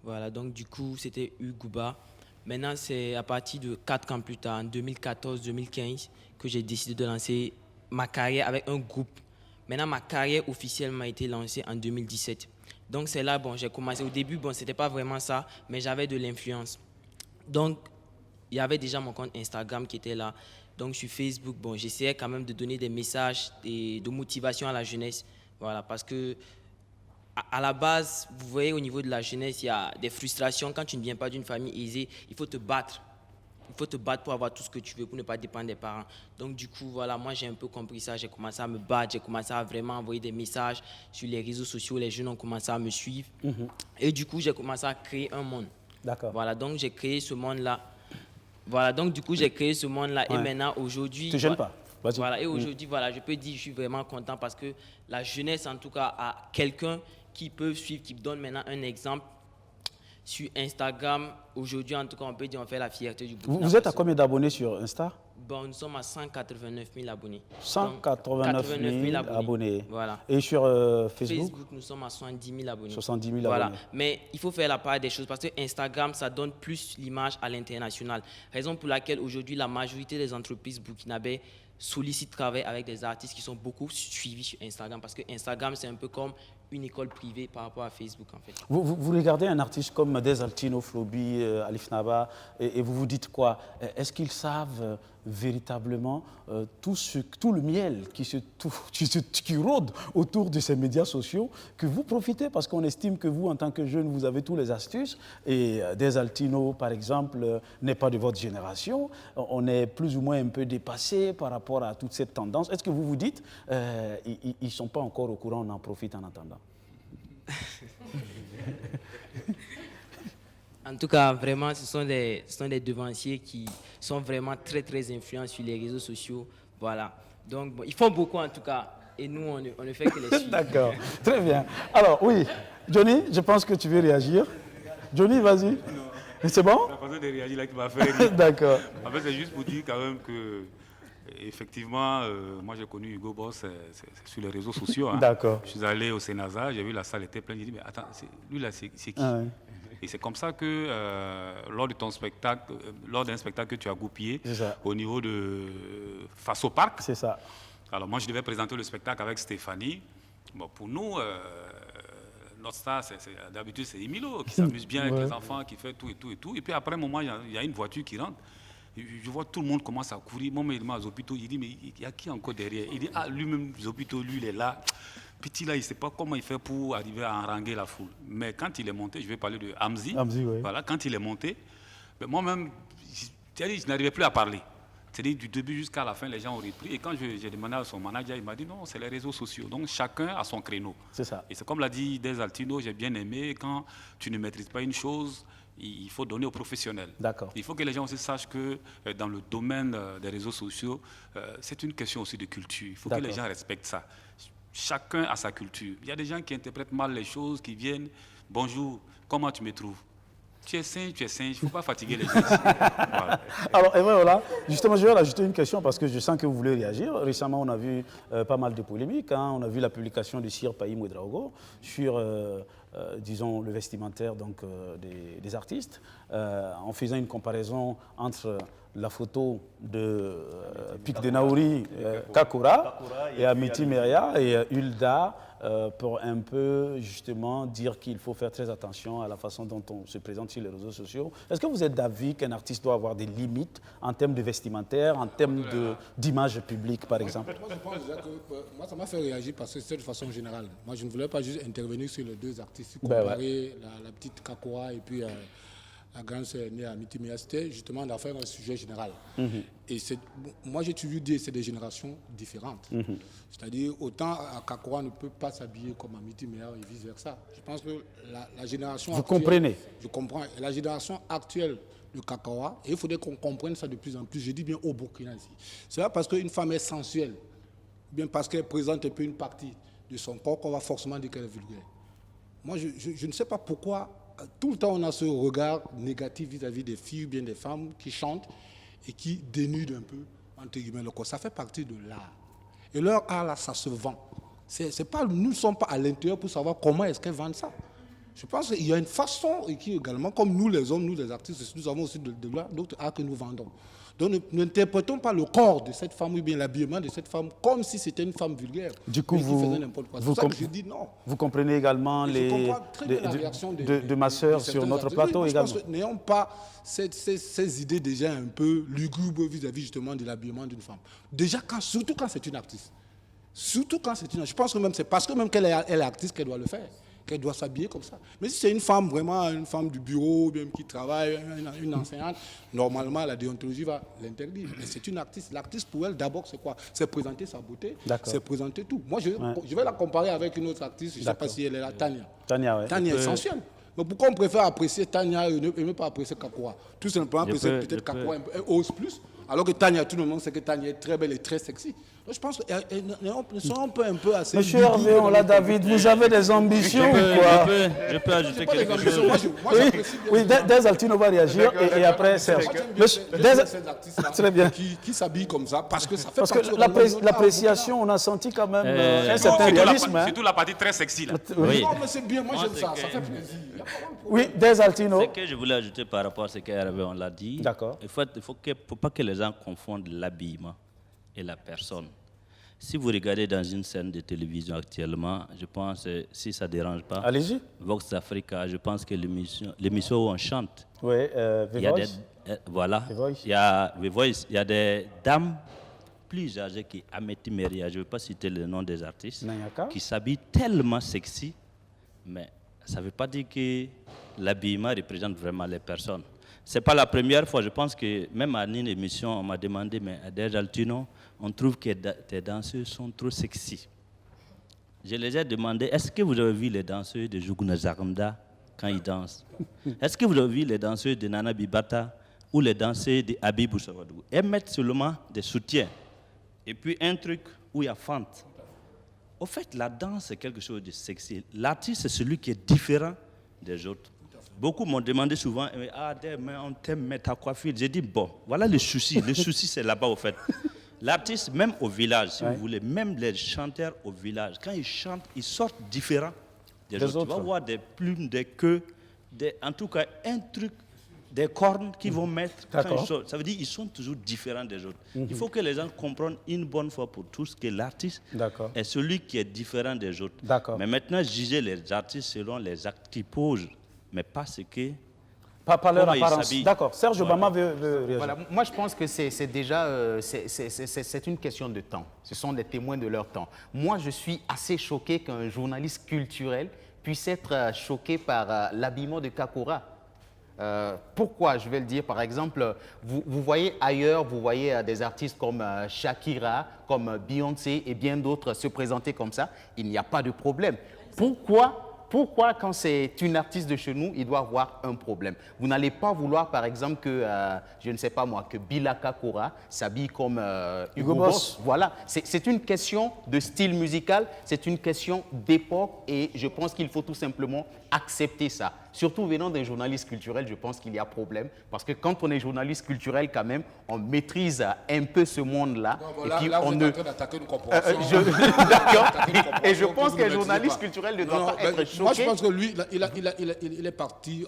Speaker 12: Voilà, donc du coup, c'était Ugouba. Maintenant, c'est à partir de 4 ans plus tard, en 2014-2015, que j'ai décidé de lancer ma carrière avec un groupe. Maintenant, ma carrière officielle m'a été lancée en 2017. Donc, c'est là, bon, j'ai commencé. Au début, bon, ce n'était pas vraiment ça, mais j'avais de l'influence. Donc, il y avait déjà mon compte Instagram qui était là. Donc, sur Facebook, bon, j'essayais quand même de donner des messages de motivation à la jeunesse. Voilà, parce que à la base, vous voyez, au niveau de la jeunesse, il y a des frustrations. Quand tu ne viens pas d'une famille aisée, il faut te battre. Il faut te battre pour avoir tout ce que tu veux, pour ne pas dépendre des parents. Donc, du coup, voilà, moi, j'ai un peu compris ça. J'ai commencé à me battre. J'ai commencé à vraiment envoyer des messages sur les réseaux sociaux. Les jeunes ont commencé à me suivre. Et du coup, j'ai commencé à créer un monde.
Speaker 1: D'accord.
Speaker 12: Voilà, donc j'ai créé ce monde-là. Voilà, donc du coup, j'ai créé ce monde-là. Et maintenant, aujourd'hui...
Speaker 1: Tu ne gênes pas.
Speaker 12: Voilà, et aujourd'hui, voilà, je peux dire que je suis vraiment content parce que la jeunesse, en tout cas, a quelqu'un qui peut suivre, qui donne maintenant un exemple sur Instagram. Aujourd'hui, en tout cas, on peut dire qu'on fait la fierté du Burkina Faso.
Speaker 1: Vous êtes à combien d'abonnés sur Insta?
Speaker 12: Bon, nous sommes à 189 000 abonnés.
Speaker 1: 189 000 abonnés.
Speaker 12: Voilà.
Speaker 1: Et sur Facebook?
Speaker 12: Facebook, nous sommes à 70 000 abonnés.
Speaker 1: 70 000
Speaker 12: voilà.
Speaker 1: abonnés.
Speaker 12: Mais il faut faire la part des choses parce que Instagram, ça donne plus l'image à l'international. Raison pour laquelle aujourd'hui, la majorité des entreprises burkinabées sollicite travailler avec des artistes qui sont beaucoup suivis sur Instagram, parce que Instagram, c'est un peu comme une école privée par rapport à Facebook, en fait.
Speaker 1: Vous regardez un artiste comme Desaltino, Flobi, Alif Naba, et vous vous dites quoi? Est-ce qu'ils savent véritablement tout le miel qui rôde autour de ces médias sociaux, que vous profitez, parce qu'on estime que vous, en tant que jeune, vous avez tous les astuces, et Desaltino, par exemple, n'est pas de votre génération, on est plus ou moins un peu dépassé par rapport à toute cette tendance. Est-ce que vous vous dites, ils ne sont pas encore au courant, on en profite en attendant?
Speaker 12: En tout cas, vraiment, ce sont des devanciers qui sont vraiment très, très influents sur les réseaux sociaux. Voilà. Donc, bon, ils font beaucoup, en tout cas. Et nous, on ne fait que les suivre.
Speaker 1: D'accord. Très bien. Alors, oui. Johnny, je pense que tu veux réagir. Johnny, vas-y. C'est bon?
Speaker 6: La façon de réagir là qui m'a fait rire.
Speaker 1: D'accord.
Speaker 6: En fait, c'est juste pour dire quand même que, effectivement, moi j'ai connu Hugo Boss sur les réseaux sociaux. Hein.
Speaker 1: D'accord.
Speaker 6: Je suis allé au Sénasa, j'ai vu la salle était pleine. J'ai dit, mais attends, lui là, c'est qui?
Speaker 1: Ah, ouais.
Speaker 6: Et c'est comme ça que lors de ton spectacle, lors d'un spectacle que tu as goupillé au niveau de Face au Parc.
Speaker 1: C'est ça.
Speaker 6: Alors moi, je devais présenter le spectacle avec Stéphanie. Bon, pour nous, notre star, d'habitude, c'est Emilo, qui s'amuse bien avec les enfants, qui fait tout et tout et tout. Et puis après un moment, il y a une voiture qui rentre. Je vois tout le monde commence à courir. Moi, il m'a Zopito, il dit, mais il y a qui encore derrière? Il dit, ah, lui-même, Zopito, lui, il est là. Petit là, il ne sait pas comment il fait pour arriver à enranger la foule. Mais quand il est monté, je vais parler de Hamzi.
Speaker 1: Oui.
Speaker 6: Voilà, quand il est monté, ben moi-même, je n'arrivais plus à parler. C'est-à-dire du début jusqu'à la fin, les gens ont repris. Et quand j'ai demandé à son manager, il m'a dit non, c'est les réseaux sociaux. Donc chacun a son créneau.
Speaker 1: C'est ça.
Speaker 6: Et c'est comme l'a dit Desaltino, j'ai bien aimé, quand tu ne maîtrises pas une chose, il faut donner aux professionnels.
Speaker 1: D'accord.
Speaker 6: Il faut que les gens aussi sachent que dans le domaine des réseaux sociaux, c'est une question aussi de culture. Il faut que les gens respectent ça. Chacun a sa culture. Il y a des gens qui interprètent mal les choses, qui viennent, bonjour, comment tu me trouves? Tu es singe, il ne faut pas fatiguer les gens. Voilà.
Speaker 1: Alors, et voilà, justement, je vais rajouter une question parce que je sens que vous voulez réagir. Récemment, on a vu pas mal de polémiques. Hein. On a vu la publication de Sir Païm Ouedraogo sur, disons, le vestimentaire donc, des artistes, en faisant une comparaison entre la photo de Pic de Naouri, Kakura, et Amiti Meria et Hulda, pour un peu justement dire qu'il faut faire très attention à la façon dont on se présente sur les réseaux sociaux. Est-ce que vous êtes d'avis qu'un artiste doit avoir des limites en termes de vestimentaire, en termes d'image publique, par exemple?
Speaker 11: Moi, je pense déjà que moi, ça m'a fait réagir parce que c'est de façon générale. Moi, je ne voulais pas juste intervenir sur les deux artistes, comparer la petite Kakura et puis la grande sœur née à Amiti Meria. C'était justement d'affaire un sujet général. Et moi, j'ai toujours dit que c'est des générations différentes. C'est-à-dire, autant Kakura ne peut pas s'habiller comme Amiti Meria et vice-versa. Je pense que la génération
Speaker 1: Vous
Speaker 11: actuelle...
Speaker 1: comprenez?
Speaker 11: Je comprends. La génération actuelle de Kakura, et il faudrait qu'on comprenne ça de plus en plus, je dis bien au Burkina ici. C'est pas parce qu'une femme est sensuelle, bien parce qu'elle présente un peu une partie de son corps qu'on va forcément dire qu'elle est vulgaire. Moi, je ne sais pas pourquoi tout le temps on a ce regard négatif vis-à-vis des filles ou bien des femmes qui chantent et qui dénudent un peu, entre guillemets, le corps. Ça fait partie de l'art. Et leur art, là, ça se vend. Nous ne sommes pas à l'intérieur pour savoir comment est-ce qu'elles vendent ça. Je pense qu'il y a une façon, et qui également, comme nous les hommes, nous les artistes, nous avons aussi d'autres arts que nous vendons. Donc n'interprétons pas le corps de cette femme ou bien l'habillement de cette femme comme si c'était une femme vulgaire.
Speaker 1: Du coup, vous comprenez également de ma sœur sur notre plateau également.
Speaker 11: N'ayons pas ces idées déjà un peu lugubres vis-à-vis justement de l'habillement d'une femme. Déjà, surtout quand c'est une artiste. Surtout quand c'est une artiste. Je pense que même c'est parce que même qu'elle est artiste qu'elle doit le faire, qu'elle doit s'habiller comme ça. Mais si c'est une femme, vraiment une femme du bureau, même qui travaille, une enseignante, normalement la déontologie va l'interdire. Mais c'est une artiste. L'artiste pour elle, d'abord, c'est quoi? C'est présenter sa beauté, c'est présenter tout. Moi, je vais la comparer avec une autre artiste, je ne sais pas si elle est là, Tania. Tania est sensuelle. Mais pourquoi on préfère apprécier Tania et ne pas apprécier Kakura? Tout simplement parce que peut-être Kakura ose plus, alors que Tania, tout le monde sait que Tania est très belle et très sexy. Donc je pense que sont un peu assez...
Speaker 1: Monsieur Hervé, on l'a David, vous avez des ambitions ou quoi?
Speaker 2: Je peux ajouter quelque chose.
Speaker 1: Oui, Desaltino va réagir et après Serge.
Speaker 11: Très bien. Qui s'habille comme ça parce que ça fait
Speaker 1: partie de l'appréciation, on a senti quand même un certain réalisme.
Speaker 6: Surtout la partie très sexy là.
Speaker 11: Oui, mais c'est bien, moi j'aime ça, ça fait plaisir.
Speaker 1: Oui, Desaltino.
Speaker 2: Ce que je voulais ajouter par rapport à ce qu'Hervé, on l'a dit.
Speaker 1: D'accord.
Speaker 2: Il faut pas que les gens confondent l'habillement et la personne. Si vous regardez dans une scène de télévision actuellement, je pense, si ça ne dérange pas,
Speaker 1: allez-y.
Speaker 2: Vox Africa, je pense que l'émission où on chante,
Speaker 1: oui,
Speaker 2: il y a voilà, il y a The Voice, il y a des dames plus âgées qui Ameti Meria, je ne veux pas citer le nom des artistes, qui s'habillent tellement sexy, mais ça ne veut pas dire que l'habillement représente vraiment les personnes. Ce n'est pas la première fois, je pense que même à une émission, on m'a demandé, mais Adèle Altino, on trouve que tes danseuses sont trop sexy. Je les ai demandé, est-ce que vous avez vu les danseuses de Juguna Zaramda quand ils dansent? Est-ce que vous avez vu les danseuses de Nana Bibata ou les danseuses de Habib Sawadou? Elles mettent seulement des soutiens. Et puis un truc où il y a fente. Au fait, la danse, c'est quelque chose de sexy. L'artiste, c'est celui qui est différent des autres. Beaucoup m'ont demandé souvent, mais on t'aime, mais ta coiffure. J'ai dit, bon, voilà le souci. Le souci, c'est là-bas, au fait. L'artiste, même au village, si vous voulez, même les chanteurs au village, quand ils chantent, ils sortent différents des autres. Tu vas voir des plumes, des queues, en tout cas, un truc, des cornes qu'ils vont mettre quand ils sortent. Ça veut dire qu'ils sont toujours différents des autres. Il faut que les gens comprennent une bonne fois pour tous que l'artiste est celui qui est différent des autres. Mais maintenant, juger les artistes selon les actes qu'ils posent, mais pas ce que...
Speaker 1: Pas leur apparence. D'accord. Serge Obama veut réagir.
Speaker 5: Voilà. Moi, je pense que c'est déjà c'est une question de temps. Ce sont des témoins de leur temps. Moi, je suis assez choqué qu'un journaliste culturel puisse être choqué par l'habillement de Kakura. Pourquoi? Je vais le dire. Par exemple, vous voyez ailleurs, vous voyez des artistes comme Shakira, comme Beyoncé et bien d'autres se présenter comme ça. Il n'y a pas de problème. Pourquoi, quand c'est une artiste de chez nous, il doit avoir un problème? Vous n'allez pas vouloir, par exemple, que, je ne sais pas moi, que Bila Kakura s'habille comme Hugo Boss. Voilà, c'est une question de style musical, c'est une question d'époque et je pense qu'il faut tout simplement accepter ça. Surtout venant d'un journaliste culturel, je pense qu'il y a problème. Parce que quand on est journaliste culturel, quand même, on maîtrise un peu ce monde-là.
Speaker 11: Et puis on ne... d'attaquer une corporation.
Speaker 5: D'accord. Et je pense qu'un journaliste culturel ne doit pas être choqué.
Speaker 11: Moi, je pense que lui, il est parti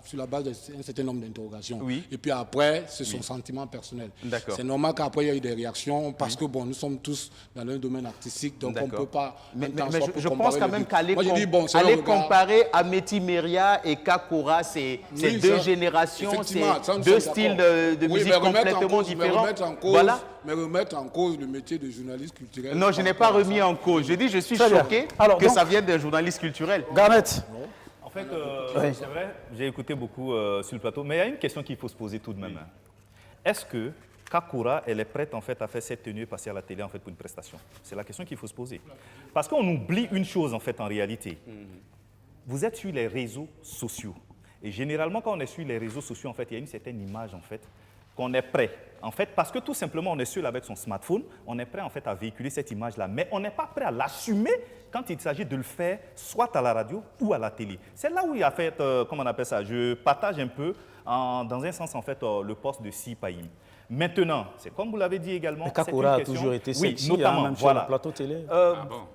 Speaker 11: sur la base d'un certain nombre d'interrogations.
Speaker 5: Oui.
Speaker 11: Et puis après, c'est son sentiment personnel. C'est normal qu'après, il y ait eu des réactions parce que, bon, nous sommes tous dans un domaine artistique, donc on ne peut pas...
Speaker 5: Mais je pense quand même qu'aller comparer Ameti Meria et Kakura, c'est deux générations, c'est deux styles de musique complètement différents.
Speaker 11: Mais remettre en cause le métier de journaliste culturel.
Speaker 5: Non, je n'ai pas remis en cause. Je dis je suis choqué que ça vienne d'un journaliste culturel.
Speaker 1: Garnett.
Speaker 4: En fait, c'est vrai, j'ai écouté beaucoup sur le plateau, mais il y a une question qu'il faut se poser tout de même. Est-ce que Kakura, elle est prête en fait à faire cette tenue et passer à la télé en fait pour une prestation? C'est la question qu'il faut se poser. Parce qu'on oublie une chose en fait en réalité. Vous êtes sur les réseaux sociaux. Et généralement, quand on est sur les réseaux sociaux, en fait, il y a une certaine image, en fait, qu'on est prêt. En fait, parce que tout simplement, on est seul avec son smartphone, on est prêt, en fait, à véhiculer cette image-là. Mais on n'est pas prêt à l'assumer quand il s'agit de le faire, soit à la radio ou à la télé. C'est là où il y a fait, comment on appelle ça, je partage un peu, dans un sens, en fait, le poste de Sipaïm. Maintenant, c'est comme vous l'avez dit également...
Speaker 1: Kakura a toujours été sexy,
Speaker 4: notamment,
Speaker 1: même sur le plateau télé.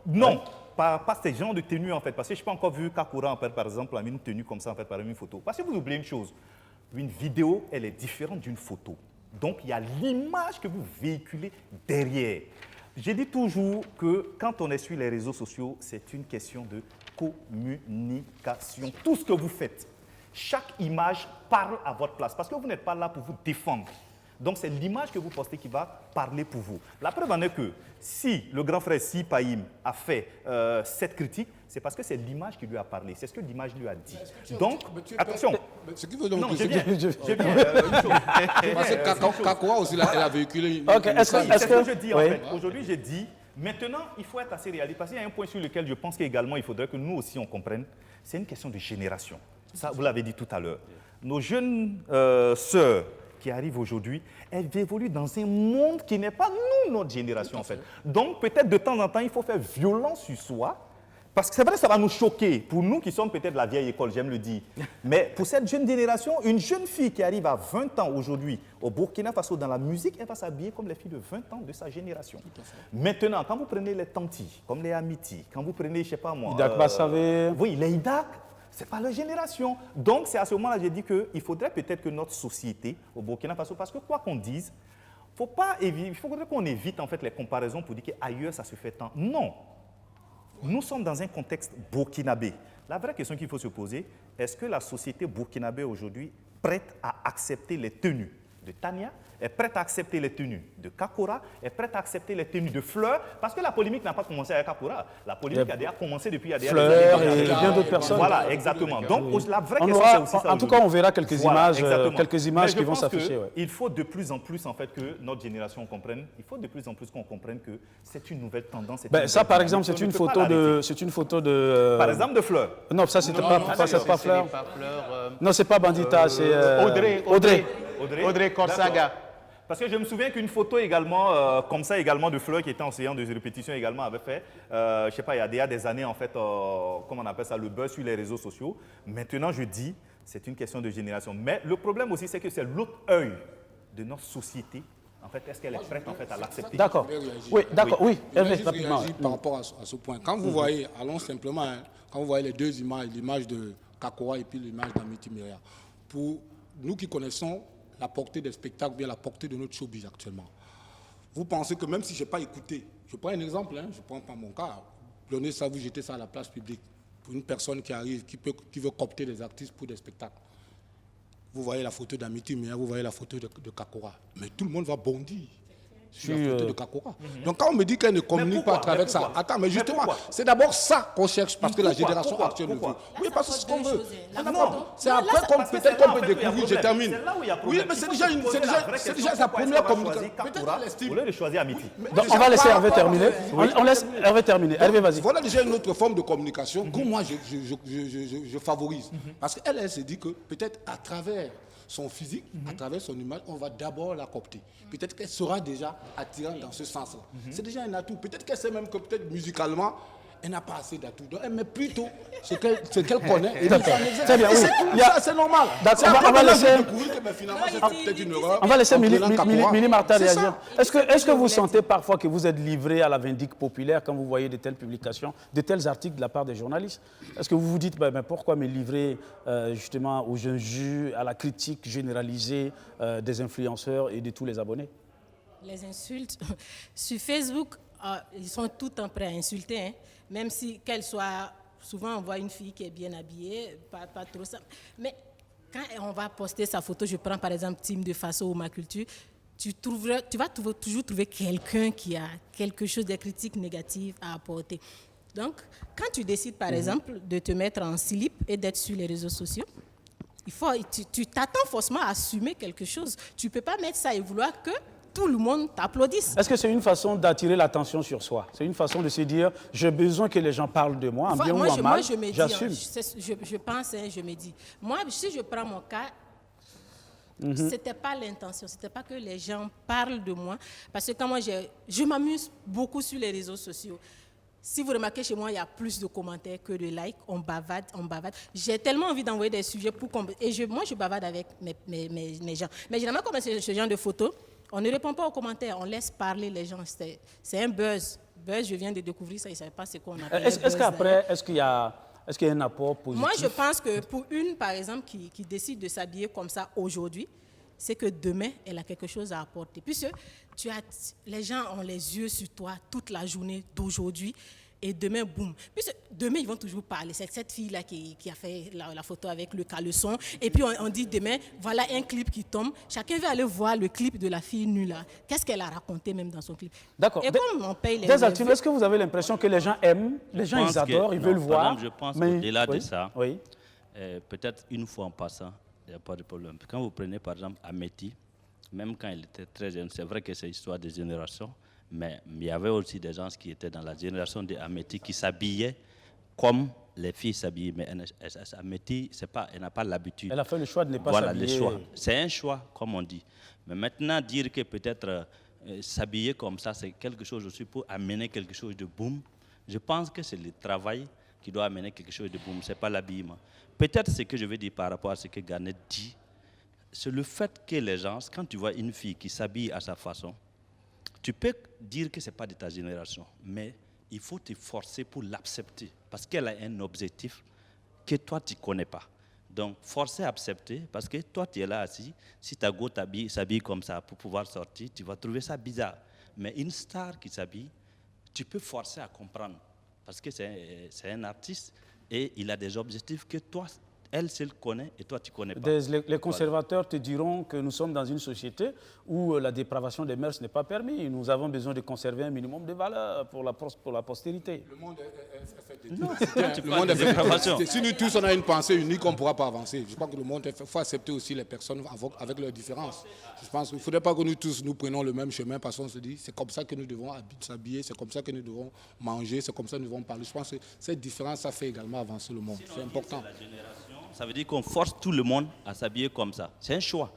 Speaker 4: Non. Pas ces genres de tenues, en fait, parce que je n'ai pas encore vu Kakura, en fait, par exemple, en une tenue comme ça, en fait, par une photo. Parce que vous oubliez une chose, une vidéo, elle est différente d'une photo. Donc, il y a l'image que vous véhiculez derrière. Je dis toujours que quand on est sur les réseaux sociaux, c'est une question de communication. Tout ce que vous faites, chaque image parle à votre place, parce que vous n'êtes pas là pour vous défendre. Donc, c'est l'image que vous postez qui va parler pour vous. La preuve en est que si le grand frère Sipaïm a fait cette critique, c'est parce que c'est l'image qui lui a parlé. C'est ce que l'image lui a dit. Donc, attention.
Speaker 11: Ce qui veut donc
Speaker 4: non, je viens.
Speaker 11: Parce que Kakura aussi, elle a véhiculé...
Speaker 4: C'est ce que je dis, en fait. Aujourd'hui, j'ai dit, maintenant, il faut être assez réaliste. Parce qu'il y a un point sur lequel je pense qu'également, il faudrait que nous aussi, on comprenne. C'est une question de génération. Ça, vous l'avez dit tout à l'heure. Nos jeunes sœurs qui arrivent aujourd'hui, elles évoluent dans un monde qui n'est pas nous, notre génération, en fait. Donc, peut-être de temps en temps, il faut faire violence sur soi, parce que c'est vrai, ça va nous choquer, pour nous qui sommes peut-être la vieille école, j'aime le dire. Mais pour cette jeune génération, une jeune fille qui arrive à 20 ans aujourd'hui, au Burkina Faso, dans la musique, elle va s'habiller comme les filles de 20 ans de sa génération. Maintenant, quand vous prenez les tantis, comme les Amiti, quand vous prenez, je ne sais pas moi...
Speaker 1: Idak Bassavé.
Speaker 4: Oui, les Idak. Ce n'est pas leur génération. Donc, c'est à ce moment-là que j'ai dit qu'il faudrait peut-être que notre société, au Burkina Faso, parce que quoi qu'on dise, il faudrait qu'on évite en fait les comparaisons pour dire qu'ailleurs ça se fait tant. Non. Nous sommes dans un contexte burkinabé. La vraie question qu'il faut se poser, est-ce que la société burkinabé aujourd'hui est prête à accepter les tenues de Tania, est prête à accepter les tenues de Kakora, est prête à accepter les tenues de Fleur, parce que la polémique n'a pas commencé avec Kakora. La polémique a déjà commencé depuis il y a des années.
Speaker 1: Fleur et bien d'autres personnes.
Speaker 4: Voilà, exactement. Donc la vraie question, c'est aussi ça.
Speaker 1: En tout cas, on verra quelques images qui vont s'afficher.
Speaker 4: Ouais. Il faut de plus en plus en fait que notre génération comprenne. Il faut de plus en plus qu'on comprenne que c'est une nouvelle tendance.
Speaker 1: Ça, par exemple, c'est une photo de.
Speaker 4: Par exemple, de Fleur.
Speaker 1: Non, ça c'était pas Fleur. Non, c'est pas Bandita, c'est
Speaker 5: Audrey Corsaga.
Speaker 4: Parce que je me souviens qu'une photo également, comme ça également de Fleur qui était en séance de répétition également avait fait, je ne sais pas, il y a déjà des années en fait, comment on appelle ça, le buzz sur les réseaux sociaux. Maintenant je dis, c'est une question de génération. Mais le problème aussi c'est que c'est l'autre œil de notre société. En fait, est-ce qu'elle est prête en fait à l'accepter?
Speaker 1: D'accord. Oui, d'accord. Oui.
Speaker 11: Rapidement. Par rapport à ce point. Quand vous voyez, allons simplement, quand vous voyez les deux images, l'image de Kakora et puis l'image d'Amity Myria, pour nous qui connaissons la portée des spectacles, bien la portée de notre showbiz actuellement. Vous pensez que même si je n'ai pas écouté, je prends un exemple, je ne prends pas mon cas, donnez ça, vous jetez ça à la place publique, pour une personne qui arrive, qui veut coopter des artistes pour des spectacles. Vous voyez la photo d'Amity Myria, vous voyez la photo de Kakora, mais tout le monde va bondir sur la photo de Kakora. Donc quand on me dit qu'elle ne communique pas à travers ça, attends, mais justement, c'est d'abord ça qu'on cherche, parce que la génération actuelle le veut. Oui, parce que c'est ce qu'on veut. Non, c'est après peut-être qu'on peut découvrir, je termine. Oui, mais c'est déjà sa première communication.
Speaker 4: Au lieu de choisir Amity.
Speaker 1: On va laisser Hervé terminer. On laisse Hervé terminer. Hervé, vas-y.
Speaker 11: Voilà déjà une autre forme de communication que moi je favorise. Parce qu'elle se dit que peut-être à travers son physique, à travers son image, on va d'abord la coopter. Peut-être qu'elle sera déjà attirante dans ce sens-là. C'est déjà un atout. Peut-être qu'elle sait même que peut-être musicalement, elle n'a pas assez d'atouts. Donc elle met plutôt ce qu'elle connaît.
Speaker 1: Très bien, oui.
Speaker 11: C'est normal.
Speaker 1: On va laisser Mili Martin réagir. Est-ce que vous sentez parfois que vous êtes livré à la vindicte populaire quand vous voyez de telles publications, de tels articles de la part des journalistes? Est-ce que vous vous dites, pourquoi me livrer justement aux jeunes jus, à la critique généralisée des influenceurs et de tous les abonnés?
Speaker 3: Les insultes sur Facebook, ils sont tout le temps prêts à insulter, hein. Même si qu'elle soit, souvent on voit une fille qui est bien habillée, pas trop ça. Mais quand on va poster sa photo, je prends par exemple Team de Faso ou Ma Culture, tu vas toujours trouver quelqu'un qui a quelque chose de critique négative à apporter. Donc, quand tu décides par exemple de te mettre en slip et d'être sur les réseaux sociaux, tu t'attends forcément à assumer quelque chose. Tu ne peux pas mettre ça et vouloir que tout le monde t'applaudisse.
Speaker 1: Est-ce que c'est une façon d'attirer l'attention sur soi? C'est une façon de se dire, j'ai besoin que les gens parlent de moi, en bien ou en mal, j'assume.
Speaker 3: Je pense, je me dis. Moi, si je prends mon cas, ce n'était pas l'intention, ce n'était pas que les gens parlent de moi. Parce que quand moi, je m'amuse beaucoup sur les réseaux sociaux. Si vous remarquez, chez moi, il y a plus de commentaires que de likes. On bavade. J'ai tellement envie d'envoyer des sujets pour moi, je bavade avec mes gens. Mais généralement, comme c'est ce genre de photos, on ne répond pas aux commentaires, on laisse parler les gens. C'est un buzz. Je viens de découvrir ça, je ne savais pas ce qu'on appelle.
Speaker 1: Est-ce qu'il y a un apport positif?
Speaker 3: Moi, je pense que pour une, par exemple, qui décide de s'habiller comme ça aujourd'hui, c'est que demain, elle a quelque chose à apporter. Puisque les gens ont les yeux sur toi toute la journée d'aujourd'hui. Et demain, boum. Puisque demain, ils vont toujours parler. C'est cette fille-là qui a fait la photo avec le caleçon. Et puis, on dit demain, voilà un clip qui tombe. Chacun va aller voir le clip de la fille nue là. Qu'est-ce qu'elle a raconté même dans son clip?
Speaker 1: D'accord.
Speaker 3: Et comme on paye les...
Speaker 1: Est-ce que vous avez l'impression que les gens aiment, les gens ils adorent, ils veulent voir?
Speaker 2: Je pense qu'au-delà de ça, peut-être une fois en passant, il n'y a pas de problème. Quand vous prenez par exemple Amity, même quand il était très jeune, c'est vrai que c'est histoire de génération, mais il y avait aussi des gens qui étaient dans la génération de Amity qui s'habillaient comme les filles s'habillent. Mais Amity, elle n'a pas l'habitude.
Speaker 1: Elle a fait le choix de ne pas s'habiller.
Speaker 2: Voilà, le choix. C'est un choix, comme on dit. Mais maintenant, dire que peut-être s'habiller comme ça, c'est quelque chose aussi pour amener quelque chose de boom. Je pense que c'est le travail qui doit amener quelque chose de boom. Ce n'est pas l'habillement. Peut-être ce que je veux dire par rapport à ce que Garnet dit, c'est le fait que les gens, quand tu vois une fille qui s'habille à sa façon, tu peux dire que ce n'est pas de ta génération, mais il faut te forcer pour l'accepter, parce qu'elle a un objectif que toi, tu ne connais pas. Donc, forcer à accepter, parce que toi, tu es là assis, si ta go s'habille comme ça pour pouvoir sortir, tu vas trouver ça bizarre. Mais une star qui s'habille, tu peux forcer à comprendre, parce que c'est un artiste et il a des objectifs que toi, elle seule connaît et toi, tu ne connais pas.
Speaker 1: Les conservateurs te diront que nous sommes dans une société où la dépravation des mœurs n'est pas permise. Nous avons besoin de conserver un minimum de valeur pour la postérité.
Speaker 11: Le monde est fait de le monde est fait de si nous tous on a une pensée unique, on ne pourra pas avancer. Je crois que le monde est fait. Il faut accepter aussi les personnes avec leurs différences. Je pense qu'il ne faudrait pas que nous tous nous prenions le même chemin parce qu'on se dit c'est comme ça que nous devons s'habiller, c'est comme ça que nous devons manger, c'est comme ça que nous devons parler. Je pense que cette différence, ça fait également avancer le monde. C'est important.
Speaker 2: Ça veut dire qu'on force tout le monde à s'habiller comme ça. C'est un choix.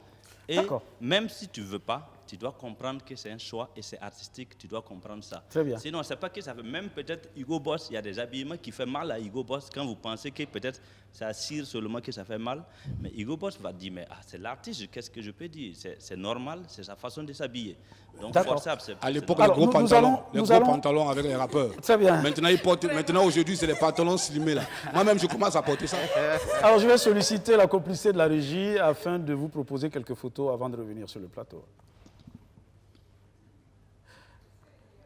Speaker 2: Et même si tu ne veux pas, tu dois comprendre que c'est un choix et c'est artistique, tu dois comprendre ça.
Speaker 1: Très bien.
Speaker 2: Sinon, c'est pas que ça fait, même peut-être Hugo Boss, il y a des habillements qui font mal à Hugo Boss quand vous pensez que peut-être ça assure seulement que ça fait mal. Mais Hugo Boss va dire, mais c'est l'artiste, qu'est-ce que je peux dire? C'est normal, c'est sa façon de s'habiller. Donc, forcer à accepter.
Speaker 11: À l'époque, les gros pantalons avec les rappeurs.
Speaker 1: Très bien.
Speaker 11: Maintenant, aujourd'hui, c'est les pantalons slimés là. Moi-même, je commence à porter ça.
Speaker 1: Alors, je vais solliciter la complicité de la régie afin de vous proposer quelques photos avant de revenir sur le plateau.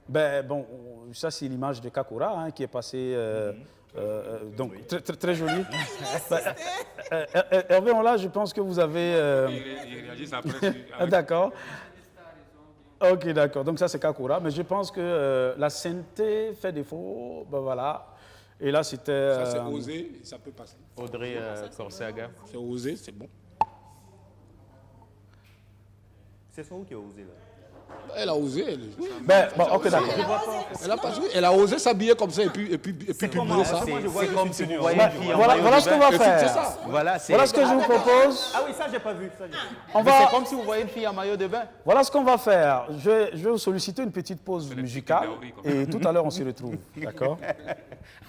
Speaker 1: Ben, bon, ça c'est l'image de Kakura hein, qui est passée, donc très jolie. Hervé, là, je pense que vous avez...
Speaker 6: Il réagit après.
Speaker 1: D'accord. Ok, d'accord. Donc ça c'est Kakura, mais je pense que la sainteté fait défaut. Ben voilà. Et là c'était...
Speaker 11: Ça c'est osé, ça peut passer.
Speaker 5: Audrey Corsaga.
Speaker 11: C'est osé, c'est bon.
Speaker 4: C'est son qui a osé là.
Speaker 11: Elle a osé.
Speaker 1: Ok, d'accord.
Speaker 11: Elle a osé s'habiller comme ça et puis publier ça.
Speaker 5: C'est comme si vous voyez une fille.
Speaker 1: Voilà ce qu'on va faire.
Speaker 5: Voilà
Speaker 1: ce que je vous propose.
Speaker 4: Ah oui, ça, j'ai pas vu.
Speaker 5: C'est comme si vous voyez une fille en maillot de bain.
Speaker 1: Voilà ce qu'on va faire. Je vais vous solliciter une petite pause musicale et tout à l'heure, on se retrouve. D'accord?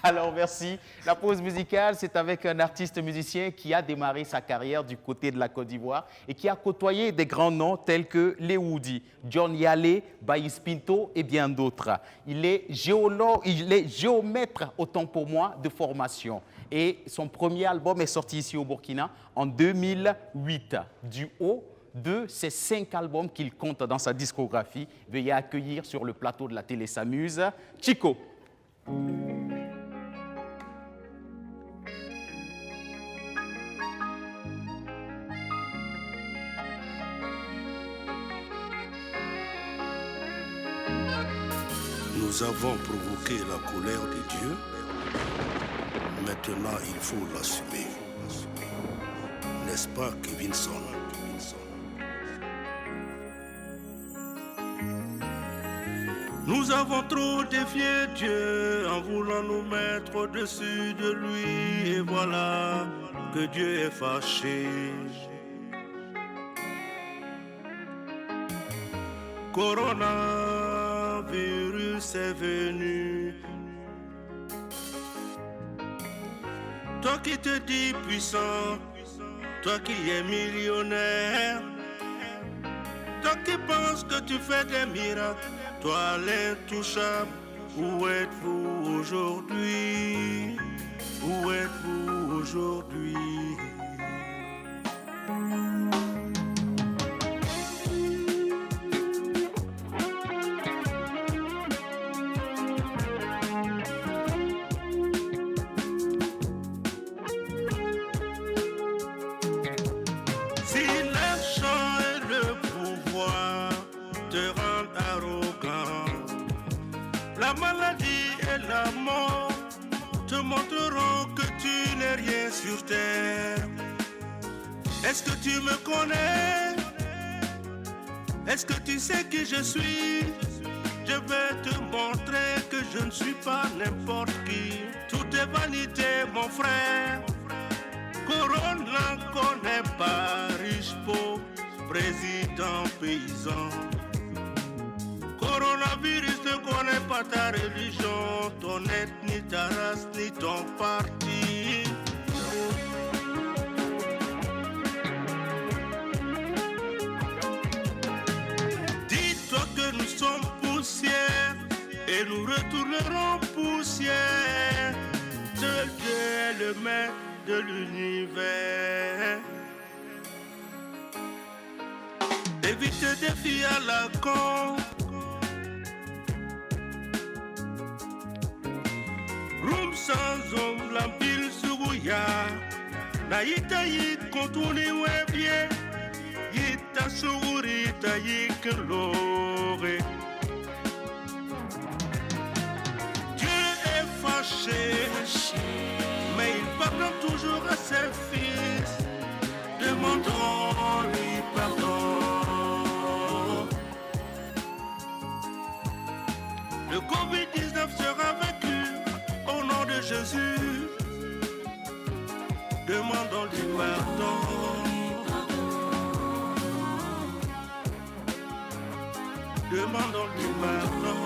Speaker 5: Alors, merci. La pause musicale, c'est avec un artiste musicien qui a démarré sa carrière du côté de la Côte d'Ivoire et qui a côtoyé des grands noms tels que les Woody, John Yale, Baïs Pinto et bien d'autres. Il est géomètre, autant pour moi, de formation. Et son premier album est sorti ici au Burkina en 2008. Du haut de ces 5 albums qu'il compte dans sa discographie, veuillez accueillir sur le plateau de la télé S'amuse, Chico.
Speaker 13: Nous avons provoqué la colère de Dieu. Maintenant, il faut l'assumer. N'est-ce pas, Kevinson? Nous avons trop défié Dieu en voulant nous mettre au-dessus de lui. Et voilà que Dieu est fâché. Coronavirus est venu. Toi qui te dis puissant, toi qui es millionnaire, toi qui penses que tu fais des miracles, toi l'intouchable, où êtes-vous aujourd'hui? Où êtes-vous aujourd'hui? La maladie et la mort te montreront que tu n'es rien sur terre. Est-ce que tu me connais? Est-ce que tu sais qui je suis? Je vais te montrer que je ne suis pas n'importe qui. Tout est vanité, mon frère. Couronne n'en connaît pas, riche, pauvre, président, paysan. Coronavirus ne connaît pas ta religion, ton ethnie, ta race, ni ton parti. Dis-toi que nous sommes poussière et nous retournerons poussière. Seul Dieu est le maître de l'univers. Évite des défis à la con. Room sans homme, l'empile suruya. Naïta yit contourné ouais bien. Yita surita yik l'oré. Dieu est fâché, mais il pardonne toujours à ses fils. Demandons-lui pardon. Le Covid-19 sera vaincu au nom de Jésus. Demandons-lui pardon. Demandons-lui pardon.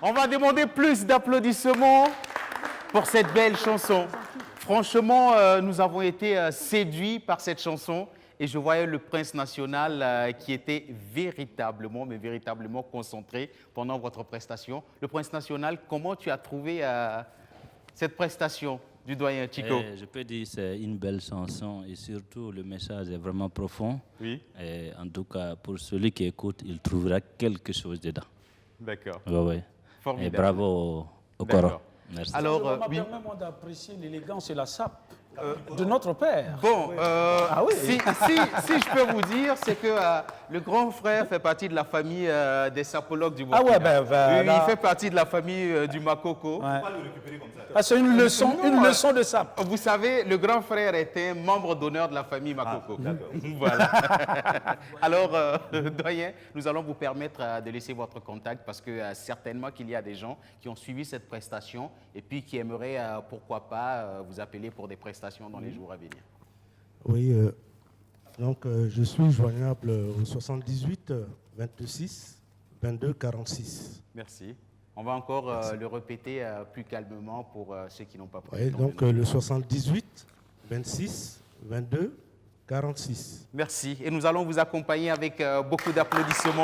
Speaker 5: On va demander plus d'applaudissements pour cette belle chanson. Franchement, nous avons été séduits par cette chanson et je voyais le prince national qui était véritablement, mais véritablement concentré pendant votre prestation. Le prince national, comment tu as trouvé cette prestation du doyen Chico?
Speaker 2: Je peux dire que c'est une belle chanson et surtout le message est vraiment profond.
Speaker 5: Oui.
Speaker 2: Et en tout cas, pour celui qui écoute, il trouvera quelque chose dedans.
Speaker 5: D'accord.
Speaker 2: Oui, oui.
Speaker 5: Formidable.
Speaker 2: Et bravo au coro. Merci.
Speaker 1: Alors, permets-moi d'apprécier l'élégance et la sape de notre père.
Speaker 5: Bon,
Speaker 1: ah oui.
Speaker 5: si je peux vous dire, c'est que le grand frère fait partie de la famille des sapologues du Burkina.
Speaker 1: Ah ouais,
Speaker 5: Il fait partie de la famille du Makoko.
Speaker 1: Ouais. Pas le récupérer comme ça. Ah, c'est une leçon de sape.
Speaker 5: Vous savez, le grand frère était membre d'honneur de la famille Makoko. Voilà. Alors, doyen, nous allons vous permettre de laisser votre contact parce que certainement qu'il y a des gens qui ont suivi cette prestation et puis qui aimeraient, pourquoi pas, vous appeler pour des prestations dans les jours à venir.
Speaker 14: Oui, donc je suis joignable au 78 26 22 46.
Speaker 5: Merci. On va encore le répéter plus calmement pour ceux qui n'ont pas pris.
Speaker 14: Oui, donc le 78 26 22 46.
Speaker 5: Merci. Et nous allons vous accompagner avec beaucoup d'applaudissements.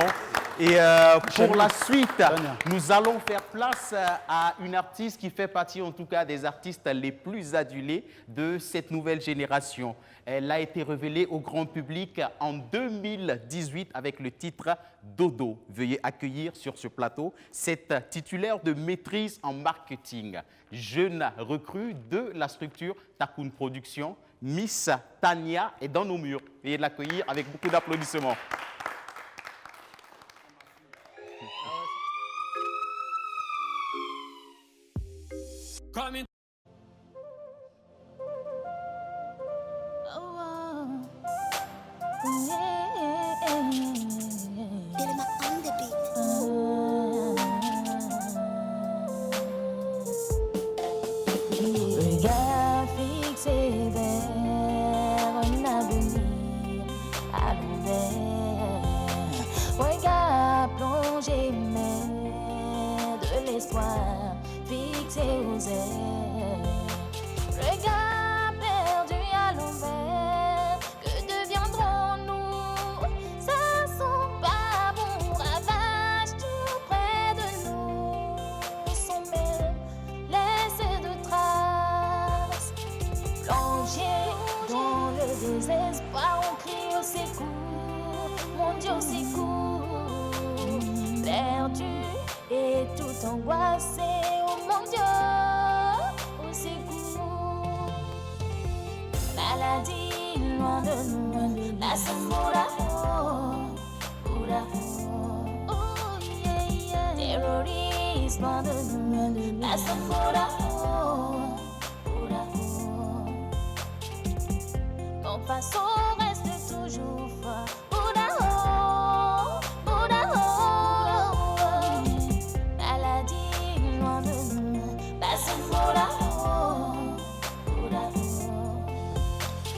Speaker 5: Et pour la suite, nous allons faire place à une artiste qui fait partie en tout cas des artistes les plus adulés de cette nouvelle génération. Elle a été révélée au grand public en 2018 avec le titre Dodo. Veuillez accueillir sur ce plateau cette titulaire de maîtrise en marketing, jeune recrue de la structure Takoun Production, Miss Tania est dans nos murs. Veuillez l'accueillir avec beaucoup d'applaudissements.
Speaker 15: Coming.
Speaker 7: Regard fixé vers un avenir à l'envers. Regard plongé mais de l'espoir fixé aux airs. Regard perdu à l'envers. Que deviendrons-nous? Ça sent pas bon, ravage tout près de nous. Sans même laisser de traces. Plongé dans le désespoir, on crie au secours. Mon Dieu, au secours. Perdu et tout angoissé, oh mon Dieu, au secours. Maladie loin de nous, la Sambora, oh yeah yeah. Terroriste loin de nous, la Sambora, mon façon reste toujours fort.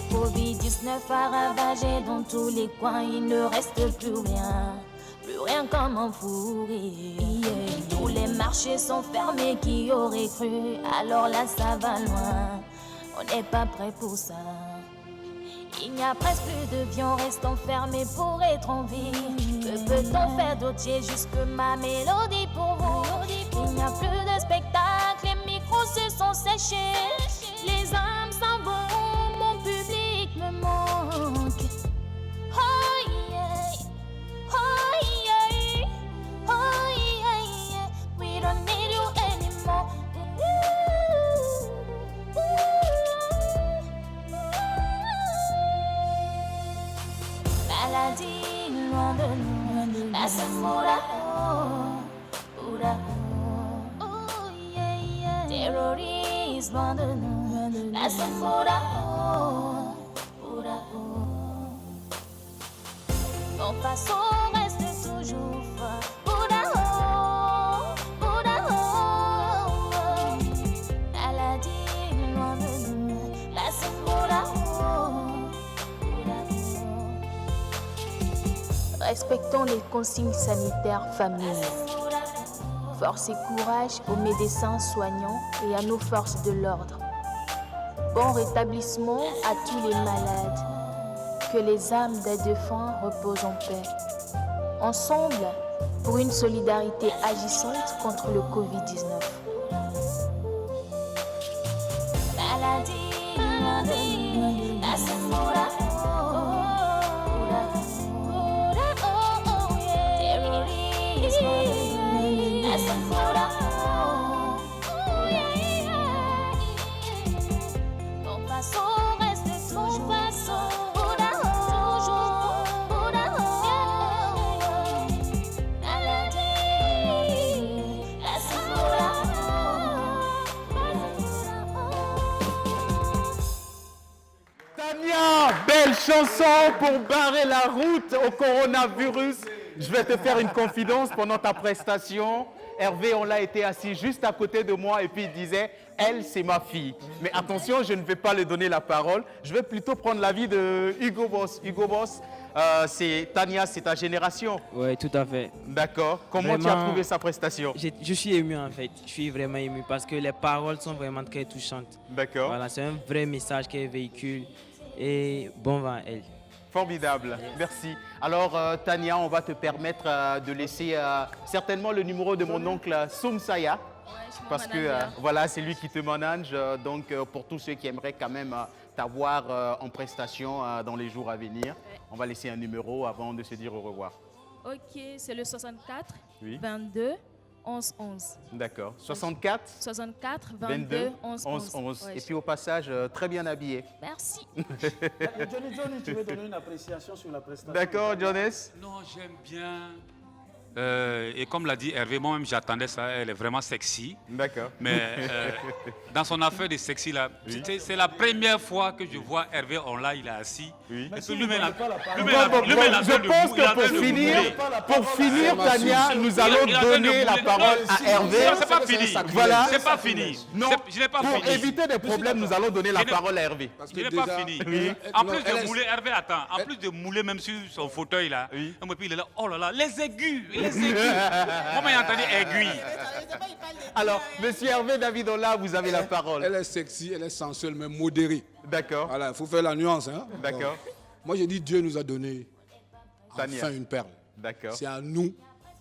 Speaker 7: Covid-19 a ravagé dans tous les coins, il ne reste plus rien. Plus
Speaker 16: plus rien comme un fou rire. Tous les marchés sont fermés, qui aurait cru? Alors là ça va loin, on n'est pas prêt pour ça. Il n'y a presque plus de vie, on reste enfermé pour être en vie. Que peut-on faire d'autre? J'ai juste que ma mélodie pour vous. Il n'y a plus de spectacle, les micros se sont séchés. Les âmes s'en vont, mon public me manque. Oh yeah, oh yeah, oh yeah, we don't need you anymore. Maladie loin de nous, la semoura, oh yeah, yeah. Terrorisme loin de nous, la semoura, Ton façon reste toujours fort, maladie loin de nous, la semoura, Respectons les consignes sanitaires, famille. Force et courage aux médecins soignants et à nos forces de l'ordre. Bon rétablissement à tous les malades. Que les âmes des défunts reposent en paix. Ensemble, pour une solidarité agissante contre le Covid-19. Maladie, la semoura. Ton façon reste toujours
Speaker 5: Tania, belle chanson pour barrer la route au coronavirus. Je vais te faire une confidence pendant ta prestation. Hervé, on l'a été assis juste à côté de moi et puis il disait « Elle, c'est ma fille ». Mais attention, je ne vais pas lui donner la parole. Je vais plutôt prendre l'avis de Hugo Boss. Hugo Boss, Tania, c'est ta génération.
Speaker 12: Oui, tout à fait.
Speaker 5: D'accord. Comment tu as trouvé sa prestation?
Speaker 12: Je suis ému en fait. Je suis vraiment ému parce que les paroles sont vraiment très touchantes.
Speaker 5: D'accord.
Speaker 12: Voilà, c'est un vrai message qu'elle véhicule. Et bon vent à elle.
Speaker 5: Formidable, merci. Alors Tania, on va te permettre de laisser certainement le numéro de mon oncle Soumsaya. Parce que voilà, c'est lui qui te manage. Donc pour tous ceux qui aimeraient quand même t'avoir en prestation dans les jours à venir, on va laisser un numéro avant de se dire au revoir.
Speaker 7: Ok, c'est le 64
Speaker 5: Oui.
Speaker 7: 22 11 11.
Speaker 5: D'accord. 64
Speaker 7: 64 22 11 11. Ouais,
Speaker 5: Et puis au passage, très bien habillé.
Speaker 7: Merci.
Speaker 1: Johnny, tu veux donner une appréciation sur la prestation?
Speaker 5: D'accord, Jonas?
Speaker 6: Non, j'aime bien. Et comme l'a dit Hervé, moi-même j'attendais ça, elle est vraiment sexy.
Speaker 5: D'accord.
Speaker 6: Mais dans son affaire de sexy là, c'est la première fois que je vois Hervé en là, il est assis.
Speaker 5: Oui.
Speaker 6: Et puis lui-même
Speaker 5: je pense que pour finir, Tania, nous allons donner la parole à Hervé.
Speaker 6: C'est pas fini.
Speaker 5: Voilà.
Speaker 6: C'est pas fini.
Speaker 5: Non,
Speaker 6: je n'ai pas fini.
Speaker 5: Pour éviter des problèmes, nous allons donner la parole à Hervé.
Speaker 6: Je n'ai pas fini. En plus de mouler, Hervé, attends, en plus de mouler même sur son fauteuil là, et puis il est là, oh là là, les aigus. Comment il a entendu aiguille?
Speaker 5: Alors, monsieur Hervé Davidola, vous avez la parole.
Speaker 11: Elle est sexy, elle est sensuelle, mais modérée.
Speaker 5: D'accord.
Speaker 11: Voilà, il faut faire la nuance. Hein.
Speaker 5: D'accord.
Speaker 11: Moi, j'ai dit Dieu nous a donné
Speaker 5: Tania.
Speaker 11: enfin une perle.
Speaker 5: D'accord.
Speaker 11: C'est à nous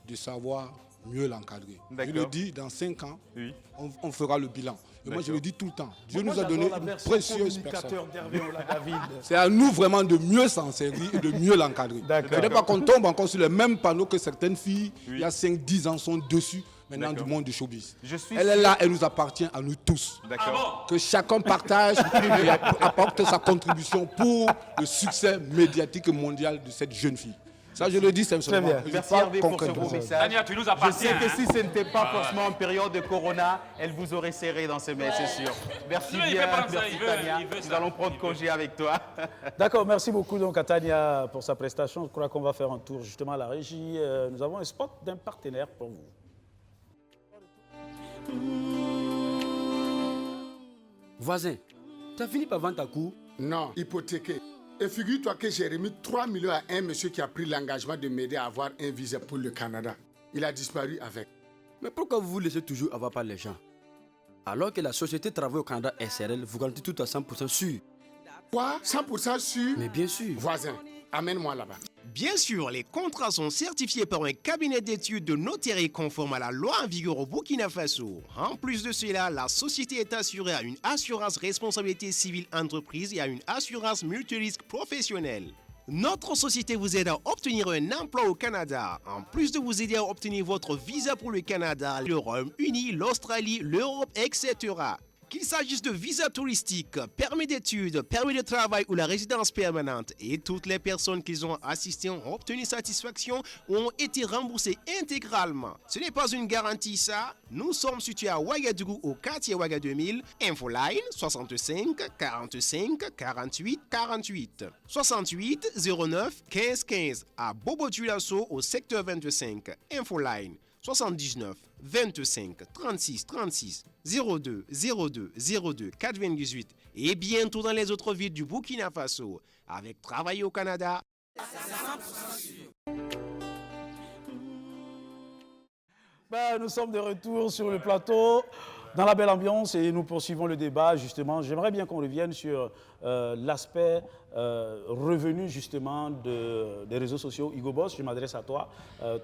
Speaker 11: de savoir mieux l'encadrer. Je le dis, dans 5 ans, on fera le bilan. Et moi, je le dis tout le temps. Dieu nous a donné une précieuse personne. C'est à nous vraiment de mieux s'en servir et de mieux l'encadrer. Ce n'est pas qu'on tombe encore sur le même panneau que certaines filles, il y a 5-10 ans, sont dessus maintenant du monde du showbiz. Elle est là, elle nous appartient à nous tous. Que chacun partage et apporte sa contribution pour le succès médiatique mondial de cette jeune fille. Ça, je le dis simplement.
Speaker 5: Merci Hervé pour ce beau message.
Speaker 6: Tania, tu nous
Speaker 5: Je
Speaker 6: appartiens.
Speaker 5: sais que si ce n'était pas forcément en période de corona, elle vous aurait serré dans ses mains, c'est sûr. Merci
Speaker 6: Il
Speaker 5: bien,
Speaker 6: veut prendre ça,
Speaker 5: merci
Speaker 6: il veut
Speaker 5: Tania.
Speaker 6: ça.
Speaker 5: Nous allons prendre congé avec toi.
Speaker 1: D'accord, merci beaucoup donc à Tania pour sa prestation. Je crois qu'on va faire un tour justement à la régie. Nous avons un spot d'un partenaire pour vous.
Speaker 17: Voisin, tu as fini par vendre ta cour?
Speaker 18: Non, hypothéqué.
Speaker 17: Et figure-toi que j'ai remis 3 millions à un monsieur qui a pris l'engagement de m'aider à avoir un visa pour le Canada. Il a disparu avec.
Speaker 18: Mais pourquoi vous vous laissez toujours avoir par les gens? Alors que la société Travail au Canada SRL vous garantit tout à 100% sûr.
Speaker 17: Quoi? 100% sûr?
Speaker 18: Mais bien sûr.
Speaker 17: Voisin, amène-moi là-bas.
Speaker 19: Bien sûr, les contrats sont certifiés par un cabinet d'études de notaire conforme à la loi en vigueur au Burkina Faso. En plus de cela, la société est assurée à une assurance responsabilité civile entreprise et à une assurance multirisque professionnelle. Notre société vous aide à obtenir un emploi au Canada, en plus de vous aider à obtenir votre visa pour le Canada, le Royaume-Uni, l'Australie, l'Europe, etc. Qu'il s'agisse de visa touristique, permis d'études, permis de travail ou la résidence permanente, et toutes les personnes qui ont assisté ont obtenu satisfaction ou ont été remboursées intégralement. Ce n'est pas une garantie ça. Nous sommes situés à Ouagadougou au quartier Ouaga 2000, Infoline 65 45 48 48 68 09 15 15 à Bobo-Dioulasso au secteur 25, Infoline 79 25 36 36 02 02 02 98 et bientôt dans les autres villes du Burkina Faso avec Travail au Canada.
Speaker 1: Nous sommes de retour sur le plateau dans la belle ambiance et nous poursuivons le débat justement. J'aimerais bien qu'on revienne sur l'aspect revenu justement des réseaux sociaux. Hugo Boss, je m'adresse à toi,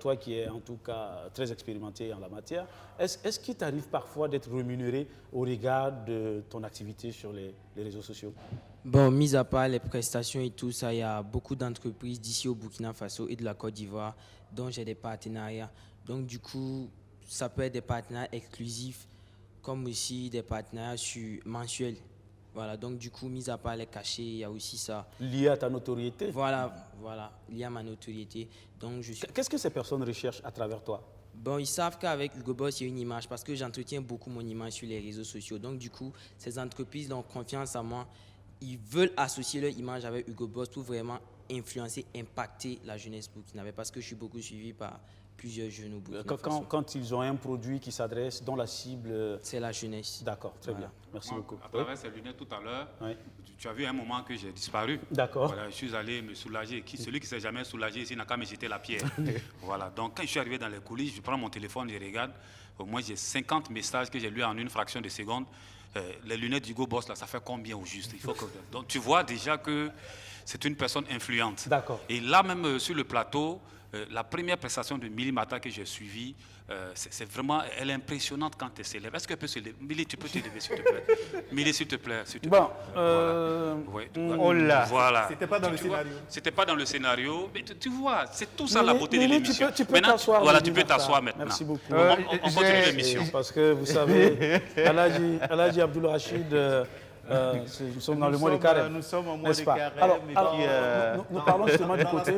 Speaker 1: toi qui es en tout cas très expérimenté en la matière. Est-ce qu'il t'arrive parfois d'être rémunéré au regard de ton activité sur les réseaux sociaux?
Speaker 12: Bon, mis à part les prestations et tout ça, il y a beaucoup d'entreprises d'ici au Burkina Faso et de la Côte d'Ivoire dont j'ai des partenariats. Donc du coup, ça peut être des partenariats exclusifs comme aussi des partenariats mensuels. Voilà, donc du coup, mis à part les cachets, il y a aussi ça.
Speaker 1: Lié à ta notoriété?
Speaker 12: Voilà, lié à ma notoriété. Donc,
Speaker 1: qu'est-ce que ces personnes recherchent à travers toi?
Speaker 12: Bon, ils savent qu'avec Hugo Boss, il y a une image parce que j'entretiens beaucoup mon image sur les réseaux sociaux. Donc du coup, ces entreprises ont confiance en moi. Ils veulent associer leur image avec Hugo Boss pour vraiment influencer, impacter la jeunesse burkinabé parce que je suis beaucoup suivi par plusieurs jeunes au Burkina Faso.
Speaker 1: Quand ils ont un produit qui s'adresse, dont la cible...
Speaker 12: C'est la jeunesse.
Speaker 1: D'accord, très bien. Merci beaucoup.
Speaker 6: À travers ces lunettes tout à l'heure, tu as vu un moment que j'ai disparu.
Speaker 1: D'accord.
Speaker 6: Voilà, je suis allé me soulager. Celui qui ne s'est jamais soulagé ici n'a qu'à me jeter la pierre. Voilà, donc quand je suis arrivé dans les coulisses, je prends mon téléphone, je regarde. Au moins, j'ai 50 messages que j'ai lus en une fraction de seconde. Les lunettes d'Hugo Boss, là, ça fait combien au juste? Donc tu vois déjà que c'est une personne influente.
Speaker 1: D'accord.
Speaker 6: Et là même sur le plateau, la première prestation de Milly Mata que j'ai suivie, c'est vraiment, elle est impressionnante quand elle s'élève. Est-ce qu'elle peut se lever? Milly, tu peux te lever s'il te plaît. Milly, s'il te plaît.
Speaker 1: Bon,
Speaker 6: oh là. Voilà.
Speaker 4: C'était pas dans le scénario.
Speaker 6: C'était pas dans le scénario, mais tu vois, c'est tout ça la beauté de l'émission.
Speaker 1: Tu peux t'asseoir.
Speaker 6: Voilà, tu peux t'asseoir maintenant.
Speaker 1: Merci beaucoup.
Speaker 6: On continue l'émission.
Speaker 1: Parce que vous savez, Aladji Abdoul Rachid, nous sommes dans le mois de carême.
Speaker 4: Nous sommes au mois de carême.
Speaker 1: Alors, nous parlons justement du côté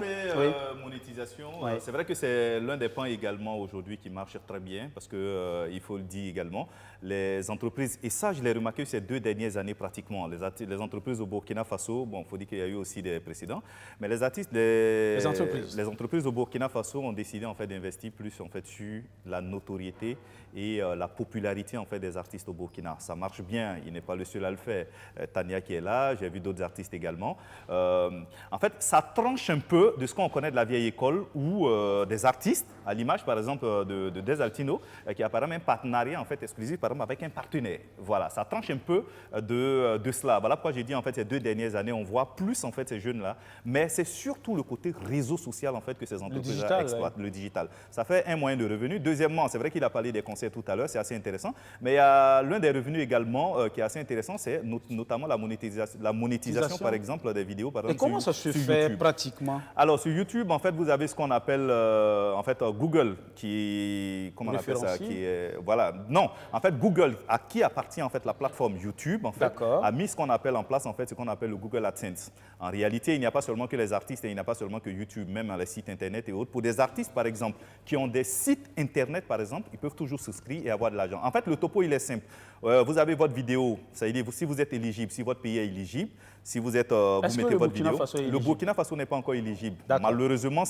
Speaker 4: monétisation. C'est vrai que c'est l'un des points également aujourd'hui qui marche très bien parce que il faut le dire également, les entreprises, et ça je l'ai remarqué ces 2 dernières années pratiquement, les entreprises au Burkina Faso, bon, il faut dire qu'il y a eu aussi des précédents, mais les entreprises au Burkina Faso ont décidé en fait d'investir plus en fait sur la notoriété et la popularité en fait des artistes au Burkina. Ça marche bien, il n'est pas le seul à le faire. Tania qui est là, j'ai vu d'autres artistes également. En fait, ça tranche un peu de ce qu'on connaît de la vieille école où des artistes, à l'image par exemple de Desaltino, qui a apparemment un partenariat en fait exclusif par exemple avec un partenaire. Voilà, ça tranche un peu de cela. Voilà pourquoi j'ai dit en fait ces 2 dernières années, on voit plus en fait ces jeunes-là, mais c'est surtout le côté réseau social en fait que ces entreprises exploitent, le digital. Ça fait un moyen de revenu. Deuxièmement, c'est vrai qu'il a parlé des concerts tout à l'heure, c'est assez intéressant, mais il y a l'un des revenus également qui est assez intéressant, c'est notamment la monétisation par exemple des vidéos. Par exemple,
Speaker 1: et comment ça se fait pratiquement?
Speaker 4: Alors sur YouTube, en fait, vous avez ce qu'on appelle en fait Google qui, comment on appelle ça, qui est, voilà, non, en fait Google à qui appartient en fait la plateforme YouTube en fait a mis ce qu'on appelle en place en fait ce qu'on appelle le Google AdSense. En réalité, il n'y a pas seulement que les artistes et il n'y a pas seulement que YouTube, même les sites internet et autres. Pour des artistes par exemple qui ont des sites internet par exemple, ils peuvent toujours souscrire et avoir de l'argent. En fait, le topo il est simple. Vous avez votre vidéo, ça veut dire si vous êtes éligible, si votre pays est éligible, si vous êtes, vous mettez votre vidéo. Le Burkina Faso n'est pas encore éligible. Malheureusement,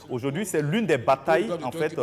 Speaker 4: aujourd'hui, c'est l'une des batailles en fait.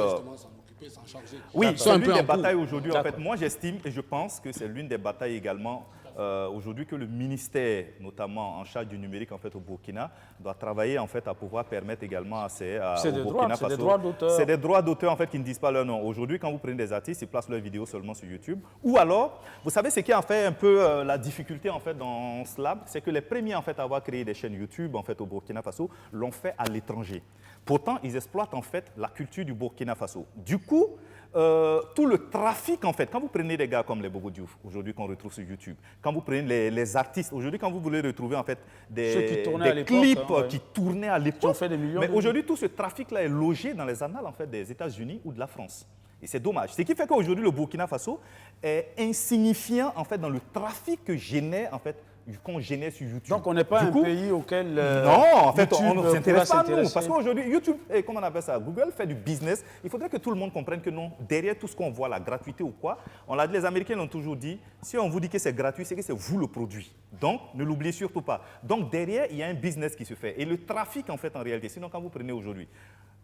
Speaker 4: Oui, c'est l'une des batailles aujourd'hui. En fait, moi, j'estime et je pense que c'est l'une des batailles également aujourd'hui que le ministère, notamment en charge du numérique en fait, au Burkina, doit travailler en fait, à pouvoir permettre également au Burkina Faso.
Speaker 1: C'est des droits d'auteur.
Speaker 4: C'est des droits d'auteur en fait, qui ne disent pas leur nom. Aujourd'hui, quand vous prenez des artistes, ils placent leurs vidéos seulement sur YouTube. Ou alors, vous savez ce qui a fait un peu la difficulté en fait, dans cela, c'est que les premiers en fait, à avoir créé des chaînes YouTube en fait, au Burkina Faso l'ont fait à l'étranger. Pourtant, ils exploitent en fait la culture du Burkina Faso. Du coup, tout le trafic, en fait, quand vous prenez des gars comme les Bobo Diouf, aujourd'hui qu'on retrouve sur YouTube, quand vous prenez les artistes, aujourd'hui quand vous voulez retrouver en fait des clips qui tournaient à l'époque, mais aujourd'hui tout ce trafic-là est logé dans les annales en fait, des États-Unis ou de la France. Et c'est dommage. Ce qui fait qu'aujourd'hui le Burkina Faso est insignifiant en fait dans le trafic que génère en fait qu'on génère sur YouTube.
Speaker 1: Donc on n'est pas pays auquel
Speaker 4: non, en fait, on ne s'intéresse pas à nous. Parce qu'aujourd'hui, YouTube, comment on appelle ça, Google fait du business. Il faudrait que tout le monde comprenne que non, derrière tout ce qu'on voit, la gratuité ou quoi, on l'a dit, les Américains l'ont toujours dit, si on vous dit que c'est gratuit, c'est que c'est vous le produit. Donc, ne l'oubliez surtout pas. Donc, derrière, il y a un business qui se fait. Et le trafic, en fait, en réalité, sinon, quand vous prenez aujourd'hui,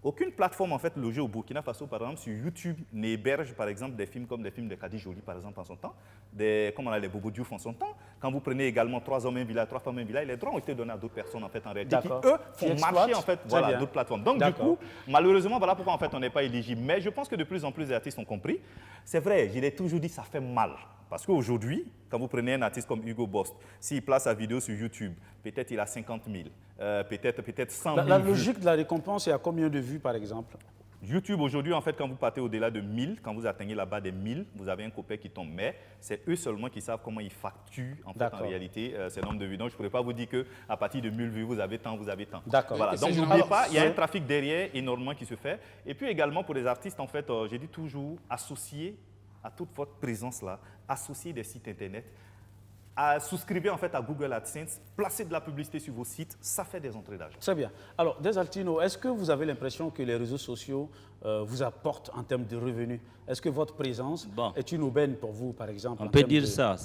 Speaker 4: aucune plateforme en fait logée au Burkina Faso, par exemple, sur YouTube n'héberge par exemple des films comme des films de Kadi Jolie, par exemple, en son temps, comme on a les Bobo Diouf en son temps. Quand vous prenez également 3 hommes, un village, 3 femmes, un village, les droits ont été donnés à d'autres personnes en fait en réalité qui eux font marcher en fait voilà, d'autres plateformes. Donc du coup, malheureusement, voilà pourquoi en fait on n'est pas éligible. Mais je pense que de plus en plus les artistes ont compris. C'est vrai, je l'ai toujours dit, ça fait mal. Parce qu'aujourd'hui, quand vous prenez un artiste comme Hugo Boss, s'il place sa vidéo sur YouTube, peut-être il a 50 000, peut-être 100 000
Speaker 1: La logique de la récompense, il y a combien de vues, par exemple?
Speaker 4: YouTube, aujourd'hui, en fait, quand vous partez au-delà de 1000, quand vous atteignez là-bas des 1000, vous avez un copain qui tombe. Mais c'est eux seulement qui savent comment ils facturent, en fait, en réalité, ces nombres de vues. Donc, je ne pourrais pas vous dire qu'à partir de 1000 vues, vous avez tant, vous avez tant.
Speaker 1: D'accord.
Speaker 4: Voilà. Donc, n'oubliez pas, il y a un trafic derrière énormément qui se fait. Et puis également, pour les artistes, en fait, j'ai dit toujours, associer à toute votre présence là, associer des sites internet, souscrivez en fait à Google AdSense, placez de la publicité sur vos sites, ça fait des entrées d'argent.
Speaker 1: Très bien. Alors, Desaltino, est-ce que vous avez l'impression que les réseaux sociaux vous apportent en termes de revenus? Est-ce que votre présence est une aubaine pour vous, par exemple?
Speaker 2: On peut dire ça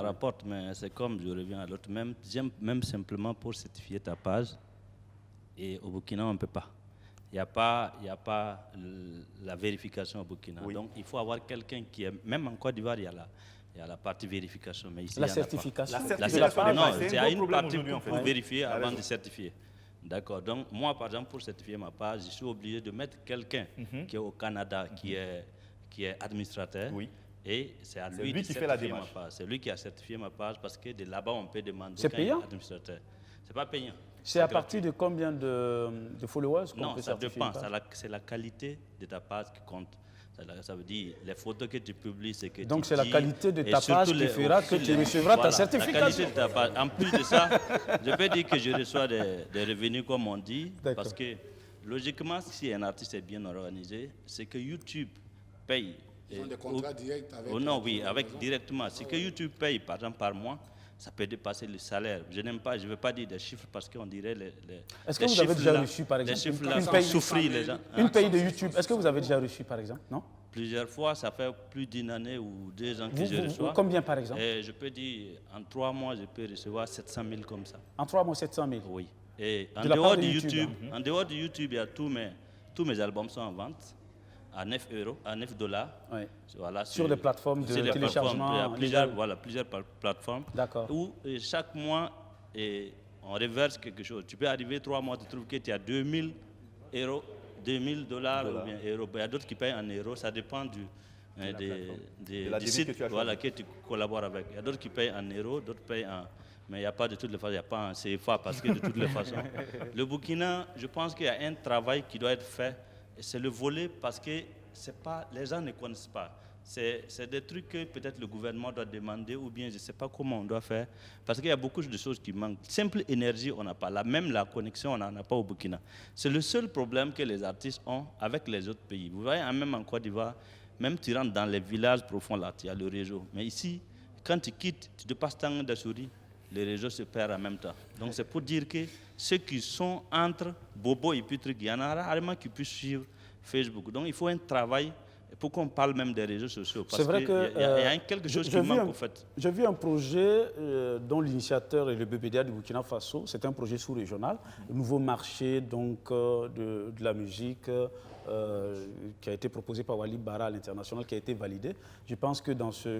Speaker 2: rapporte, mais c'est comme, je reviens à l'autre, même simplement pour certifier ta page, et au Burkina, on ne peut pas. Il n'y a pas la vérification au Burkina. Oui. Donc, il faut avoir quelqu'un qui est... Même en Côte d'Ivoire, il y a la partie vérification. Mais ici,
Speaker 1: la certification.
Speaker 2: Non, c'est à une partie pour vérifier avant de certifier. D'accord. Donc, moi, par exemple, pour certifier ma page, je suis obligé de mettre quelqu'un qui est au Canada, qui est administrateur. Oui. Et c'est à lui
Speaker 4: qui fait la démarche.
Speaker 2: C'est lui qui a certifié ma page parce que de là-bas, on peut demander
Speaker 1: c'est payant?
Speaker 2: Administrateur. C'est pas payant.
Speaker 1: C'est à partir de combien de followers qu'on peut certifier?
Speaker 2: Non, ça dépend. C'est la qualité de ta page qui compte. Ça veut dire les photos que tu publies, c'est que
Speaker 1: donc c'est la qualité de ta page qui fera que tu recevras ta certification.
Speaker 2: La qualité de ta page. En plus de ça, je peux dire que je reçois des revenus, comme on dit, parce que logiquement, si un artiste est bien organisé, c'est que YouTube paye.
Speaker 17: Ils ont des contrats directs avec...
Speaker 2: non, oui, avec directement. C'est que YouTube paye, par exemple, par mois. Ça peut dépasser le salaire. Je n'aime pas, je ne veux pas dire des chiffres parce qu'on dirait les
Speaker 1: Est-ce que vous avez déjà reçu, par exemple, une paye de YouTube? Est-ce que vous avez déjà reçu, par exemple? Non?
Speaker 2: Plusieurs fois, ça fait plus d'une année ou 2 ans que je reçois.
Speaker 1: Combien, par exemple?
Speaker 2: Et je peux dire, en 3 mois, je peux recevoir 700 000 comme ça.
Speaker 1: En 3 mois, 700 000?
Speaker 2: Oui. Et en dehors de YouTube, en dehors de YouTube, il y a tous mes albums sont en vente. À 9 €, à 9 $.
Speaker 1: Oui.
Speaker 2: Voilà,
Speaker 1: sur des plateformes de téléchargement.
Speaker 2: Il y a plusieurs plateformes.
Speaker 1: D'accord.
Speaker 2: Où chaque mois, on reverse quelque chose. Tu peux arriver 3 mois, tu trouves que tu as 2000 €, 2000 $ ou bien euros. Il y a d'autres qui payent en euros, ça dépend du site que tu collabores avec. Il y a d'autres qui payent en euros, d'autres payent en... Mais il n'y a pas de toutes les façons, il n'y a pas en CFA parce que de toutes les façons. Le Burkina, je pense qu'il y a un travail qui doit être fait. C'est le volet parce que les gens ne connaissent pas. C'est des trucs que peut-être le gouvernement doit demander ou bien je ne sais pas comment on doit faire. Parce qu'il y a beaucoup de choses qui manquent. Simple énergie, on n'a pas. Même la connexion, on n'en a pas au Burkina. C'est le seul problème que les artistes ont avec les autres pays. Vous voyez, même en Côte d'Ivoire, même tu rentres dans les villages profonds, là, il y a le réseau. Mais ici, quand tu quittes, tu dépasses Tanguy d'Assouri, les réseaux se perdent en même temps. Donc c'est pour dire que ceux qui sont entre Bobo et puis truc, il y en a rarement qui puissent suivre Facebook. Donc il faut un travail pour qu'on parle même des réseaux sociaux.
Speaker 1: C'est vrai qu'il
Speaker 2: y a quelque chose qui manque, en fait.
Speaker 1: J'ai vu un projet dont l'initiateur est le BBDA du Burkina Faso. C'est un projet sous-régional, le nouveau marché donc, de la musique qui a été proposé par Walid Bara à l'international, qui a été validé. Je pense que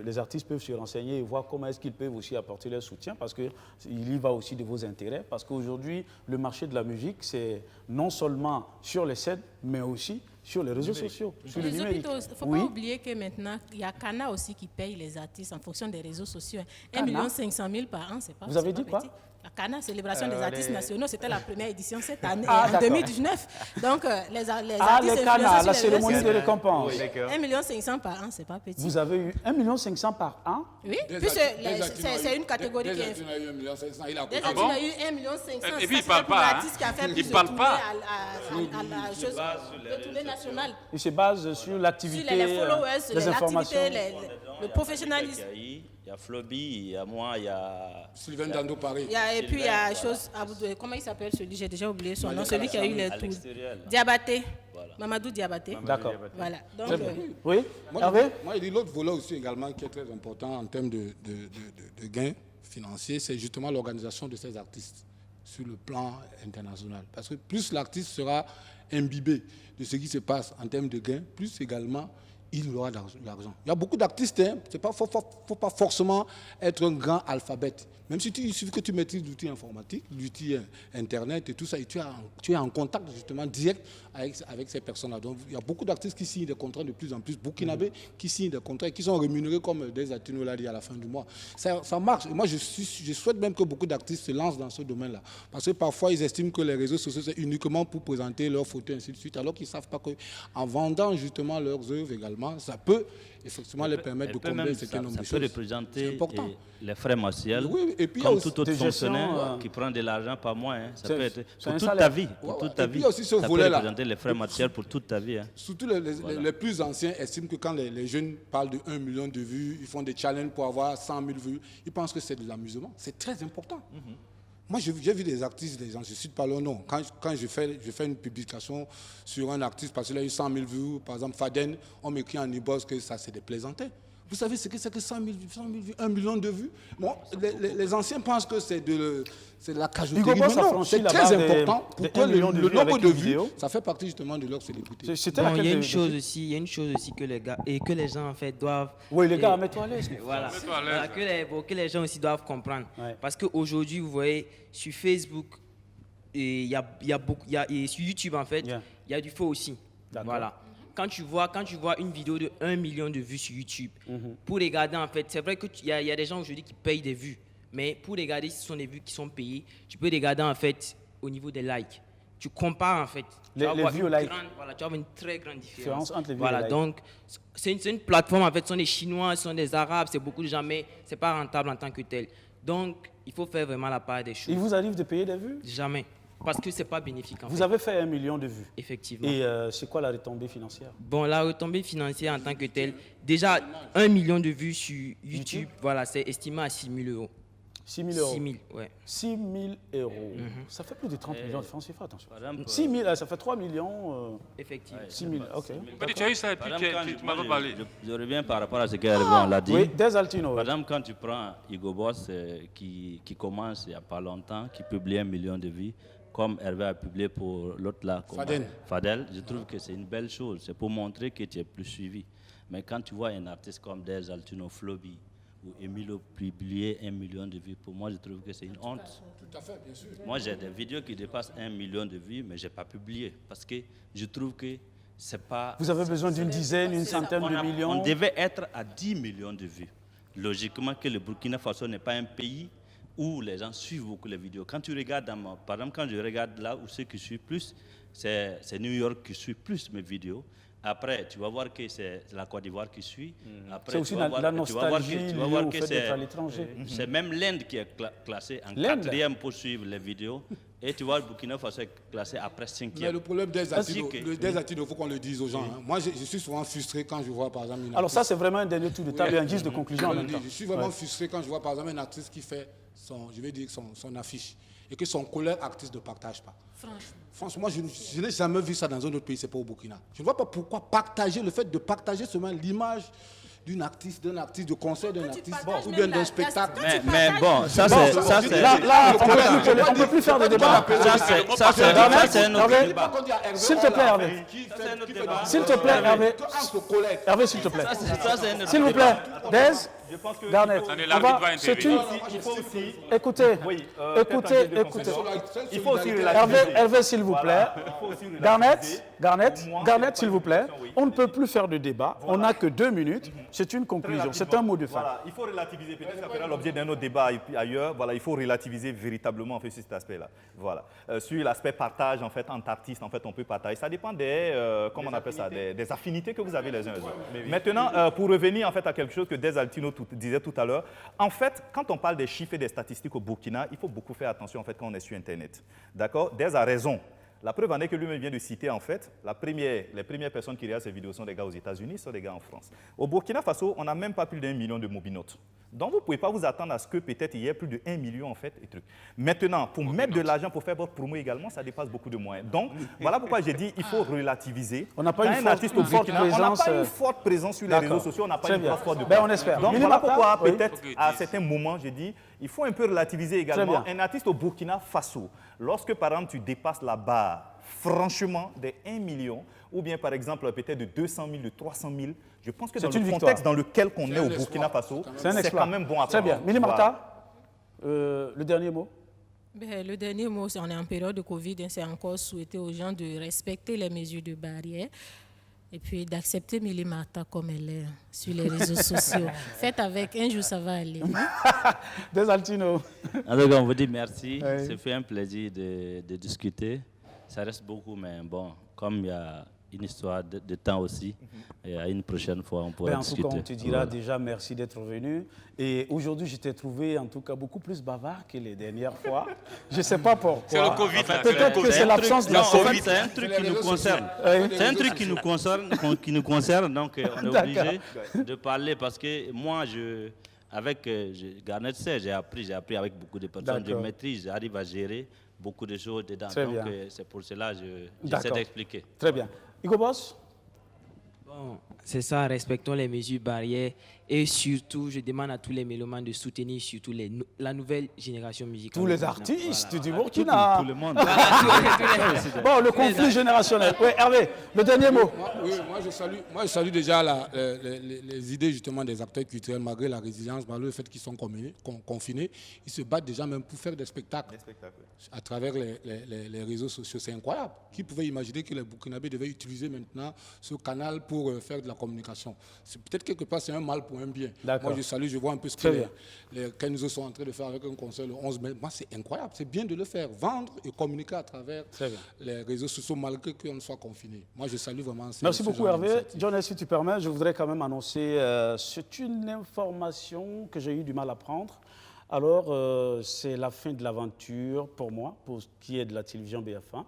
Speaker 1: les artistes peuvent se renseigner et voir comment est-ce qu'ils peuvent aussi apporter leur soutien, parce qu'il y va aussi de vos intérêts. Parce qu'aujourd'hui, le marché de la musique, c'est non seulement sur les scènes, mais aussi sur les réseaux sociaux, sur le numérique.
Speaker 3: Il ne faut pas oublier que maintenant, il y a Cana aussi qui paye les artistes en fonction des réseaux sociaux. 1 500 000 par an, c'est pas
Speaker 1: Vous avez dit quoi?
Speaker 3: La Cana, célébration des artistes nationaux, c'était la première édition cette année, en 2019. Donc, les artistes
Speaker 1: Cana, la cérémonie de récompense.
Speaker 3: 1 500 000 par an, c'est pas petit.
Speaker 1: Vous avez eu 1 500 000 par an?
Speaker 3: Oui, puis c'est une catégorie qui est...
Speaker 17: Il a
Speaker 3: eu 1 500 000.
Speaker 6: Et puis il ne parle pas.
Speaker 3: Il parle pas à la chose de tournée nationale.
Speaker 1: Il se base sur l'activité,
Speaker 3: sur les followers,
Speaker 1: les informations.
Speaker 3: Le professionnalisme.
Speaker 2: Il y a Floby, il y a moi, il y a...
Speaker 17: Sylvain Dando Paris.
Speaker 3: Et puis il y a chose... Comment il s'appelle celui? J'ai déjà oublié son nom. Celui qui a eu les tours. Diabaté. Voilà. Mamadou Diabaté.
Speaker 1: D'accord.
Speaker 3: Voilà. Donc,
Speaker 1: oui.
Speaker 17: Moi, il dit l'autre volet aussi également qui est très important en termes de gains financiers, c'est justement l'organisation de ces artistes sur le plan international. Parce que plus l'artiste sera imbibé de ce qui se passe en termes de gains, plus également il aura de l'argent. Il y a beaucoup d'artistes, il ne faut pas forcément être un grand alphabète. Même si il suffit que tu maîtrises l'outil informatique, l'outil Internet et tout ça, et tu es en contact justement direct avec ces personnes-là. Donc il y a beaucoup d'artistes qui signent des contrats de plus en plus, burkinabés qui signent des contrats et qui sont rémunérés comme des Atino l'a dit à la fin du mois. Ça marche. Et moi, je souhaite même que beaucoup d'artistes se lancent dans ce domaine-là. Parce que parfois, ils estiment que les réseaux sociaux, c'est uniquement pour présenter leurs photos et ainsi de suite, alors qu'ils ne savent pas qu'en vendant justement leurs œuvres également, ça peut effectivement les permettre de combler un certain nombre de choses.
Speaker 2: Ça peut représenter les frais mensuels,
Speaker 17: et puis
Speaker 2: comme tout autre fonctionnaire qui prend de l'argent par mois. Ça peut être pour toute ta vie. Pour toute ta vie. Ça peut représenter les frais mensuels pour toute ta vie.
Speaker 17: Surtout les plus anciens estiment que quand les jeunes parlent de 1 million de vues, ils font des challenges pour avoir 100 000 vues, ils pensent que c'est de l'amusement. C'est très important. Moi, j'ai vu des artistes, des gens, je ne cite pas leur nom. Quand je fais une publication sur un artiste, parce qu'il a eu 100 000 vues, par exemple Faden, on m'écrit en e-boss que ça, c'est des plaisantais. Vous savez ce que c'est que 100 000 vues, 1 million de vues? Bon, les anciens pensent que c'est de la cajouterie. Mais non, c'est très important pour que le nombre de vues, ça fait partie justement de leur célébrité.
Speaker 12: Il y a une chose aussi que les gars et que les gens en fait doivent.
Speaker 1: Oui, les gars, mets-toi à l'aise.
Speaker 12: Voilà, que les gens aussi doivent comprendre. Ouais. Parce qu'aujourd'hui, vous voyez, sur Facebook, il y a beaucoup, et sur YouTube en fait, il y a du faux aussi. Voilà. Quand tu vois une vidéo de 1 million de vues sur YouTube, pour regarder en fait, c'est vrai qu'il y a des gens aujourd'hui qui payent des vues, mais pour regarder si ce sont des vues qui sont payées, tu peux regarder en fait au niveau des likes. Tu compares en fait.
Speaker 1: Les vues likes.
Speaker 12: Tu vas avoir une très grande différence.
Speaker 1: Entre les vues et les likes.
Speaker 12: Donc c'est une plateforme en fait, ce sont des Chinois, ce sont des Arabes, c'est beaucoup de gens, mais c'est pas rentable en tant que tel. Donc il faut faire vraiment la part des choses.
Speaker 1: Il vous arrive de payer des vues?
Speaker 12: Jamais. Parce que ce n'est pas bénéfique.
Speaker 1: Vous avez fait 1 million de vues.
Speaker 12: Effectivement.
Speaker 1: Et c'est quoi la retombée financière?
Speaker 12: Bon, la retombée financière en tant que telle, déjà 1 million de vues sur YouTube, voilà, c'est estimé à 6 000 euros.
Speaker 1: 6 000 euros.
Speaker 12: 6 000, ouais.
Speaker 1: 6 000 euros. Ça fait plus de 30 millions de francs CFA, attention. 6 000, ça fait 3 millions.
Speaker 12: Effectivement.
Speaker 1: 6 000, ok.
Speaker 6: Tu as eu ça et puis tu m'avais parlé.
Speaker 2: Je reviens par rapport à ce qu'on l'a dit.
Speaker 1: Oui, des Altino.
Speaker 2: Par exemple, quand tu prends Hugo Boss, qui commence il n'y a pas longtemps, qui publie 1 million de vues, comme Hervé a publié pour l'autre là, Fadel, je trouve que c'est une belle chose. C'est pour montrer que tu es plus suivi. Mais quand tu vois un artiste comme Des Altino, Floby ou Emilio publier 1 million de vues, pour moi, je trouve que c'est une honte.
Speaker 17: Tout à fait, bien sûr.
Speaker 2: Moi, j'ai des vidéos qui dépassent 1 million de vues, mais je n'ai pas publié. Parce que je trouve que c'est pas...
Speaker 1: Vous avez besoin d'une dizaine, une centaine de millions?
Speaker 2: On devait être à 10 millions de vues. Logiquement, que le Burkina Faso n'est pas un pays où les gens suivent beaucoup les vidéos. Quand tu regardes, par exemple, quand je regarde là où ceux qui suivent plus, c'est New York qui suit plus mes vidéos. Après, tu vas voir que c'est la Côte d'Ivoire qui suit.
Speaker 1: C'est aussi la nostalgie liée au fait d'être à l'étranger.
Speaker 2: C'est même l'Inde qui est classée en 4e pour suivre les vidéos. Et tu vois, le Burkina Faso est classé après 5e.
Speaker 17: Mais le problème des Atino, il faut qu'on le dise aux gens. Hein. Moi, je suis souvent frustré quand je vois, par exemple, une artiste...
Speaker 1: Alors ça, c'est vraiment un dernier tour de table et un guise de conclusion en même temps.
Speaker 17: Je suis vraiment frustré quand je vois, par exemple, une artiste qui fait son affiche et que son collègue artiste ne partage pas. Franchement, je n'ai jamais vu ça dans un autre pays, c'est pas au Burkina. Je ne vois pas pourquoi partager, le fait de partager seulement l'image d'un artiste, de concert d'un artiste, ou bien d'un spectacle.
Speaker 2: Mais bon, ça c'est...
Speaker 1: Là, on ne peut plus faire de débat.
Speaker 2: Ça c'est un autre débat.
Speaker 1: S'il te plaît, Hervé. S'il te plaît, Hervé. Hervé, s'il te plaît. S'il vous plaît, Dez, Garnet. Écoutez.
Speaker 4: Il faut aussi relativiser.
Speaker 1: Hervé, s'il vous plaît. Garnet, s'il vous plaît. On ne peut plus faire de débat. On n'a que 2 minutes. C'est une conclusion. C'est un mot de fin.
Speaker 4: Voilà, il faut relativiser. Peut-être que ça fera l'objet d'un autre débat ailleurs. Voilà, il faut relativiser véritablement en fait, sur cet aspect-là. Voilà. Sur l'aspect partage en fait, entre artistes, en fait, on peut partager. Ça dépend des, comment on appelle ça, des affinités que vous avez les uns les autres. Maintenant, pour revenir en fait, à quelque chose que Des Altino disait tout à l'heure, en fait, quand on parle des chiffres et des statistiques au Burkina, il faut beaucoup faire attention en fait, quand on est sur Internet. D'accord? Des a raison. La preuve en est que lui-même vient de citer, en fait, les premières personnes qui regardent ces vidéos sont des gars aux États-Unis, sont des gars en France. Au Burkina Faso, on n'a même pas plus d'1 million de mobinotes. Donc, vous ne pouvez pas vous attendre à ce que peut-être il y ait plus de 1 million, en fait, et trucs. Maintenant, pour mettre de l'argent pour faire votre promo également, ça dépasse beaucoup de moyens. Donc, voilà pourquoi j'ai dit il faut relativiser.
Speaker 1: On n'a pas une
Speaker 4: forte présence sur les réseaux sociaux, on n'a pas une forte de
Speaker 1: on espère.
Speaker 4: Donc, voilà pourquoi, peut-être, à certains moments, j'ai dit il faut un peu relativiser également. Un artiste au Burkina Faso, lorsque, par exemple, tu dépasses la barre, franchement, des 1 million, ou bien par exemple peut-être de 200 000, de 300 000, je pense que dans le contexte dans lequel on est au Burkina Faso, c'est quand même bon à
Speaker 1: Très bien. Mini Martha, le dernier mot.
Speaker 3: Le dernier mot, on est en période de Covid, c'est encore souhaiter aux gens de respecter les mesures de barrière et puis d'accepter Mili Martha comme elle est sur les réseaux sociaux. Faites avec, un jour ça va aller.
Speaker 1: Des Altino.
Speaker 2: Alors, on vous dit merci. Oui. Ça fait un plaisir de discuter. Ça reste beaucoup, mais bon, comme il y a une histoire de temps aussi, et à une prochaine fois, on pourra discuter.
Speaker 1: En tout cas, on te dira déjà merci d'être venu. Et aujourd'hui, je t'ai trouvé en tout cas beaucoup plus bavard que les dernières fois. Je ne sais pas pourquoi.
Speaker 6: C'est le Covid.
Speaker 1: Peut-être que c'est l'absence de la Covid.
Speaker 2: C'est un truc qui nous concerne. C'est un truc qui nous concerne, donc on est obligé de parler parce que moi, avec Garnet, j'ai appris avec beaucoup de personnes. Je maîtrise, j'arrive à gérer beaucoup de choses dedans. Donc c'est pour cela que j'essaie d'expliquer.
Speaker 1: Très bien. Hugo Boss?
Speaker 12: Bon, c'est ça, respectons les mesures barrières et surtout, je demande à tous les mélomanes de soutenir surtout la nouvelle génération musicale.
Speaker 1: Tous les artistes du Burkina.
Speaker 2: Tout le monde.
Speaker 1: Bon, le conflit générationnel. Oui, Hervé, le dernier mot.
Speaker 17: Moi, je salue déjà les idées justement des acteurs culturels, malgré la résilience, malgré le fait qu'ils sont confinés. Ils se battent déjà même pour faire des spectacles. À travers les réseaux sociaux. C'est incroyable. Qui pouvait imaginer que les Burkinabés devaient utiliser maintenant ce canal pour faire de la communication? Peut-être quelque part, c'est un mal pour un bien. Moi, je salue, je vois un peu ce que les Kenzo sont en train de faire avec un concert le 11 mai. Moi, c'est incroyable. C'est bien de le faire. Vendre et communiquer à travers les réseaux sociaux, malgré qu'on soit confiné. Moi, je salue vraiment.
Speaker 1: Merci beaucoup, Hervé. John, si tu permets, je voudrais quand même annoncer, c'est une information que j'ai eu du mal à prendre. Alors, c'est la fin de l'aventure pour moi, pour ce qui est de la télévision BF1.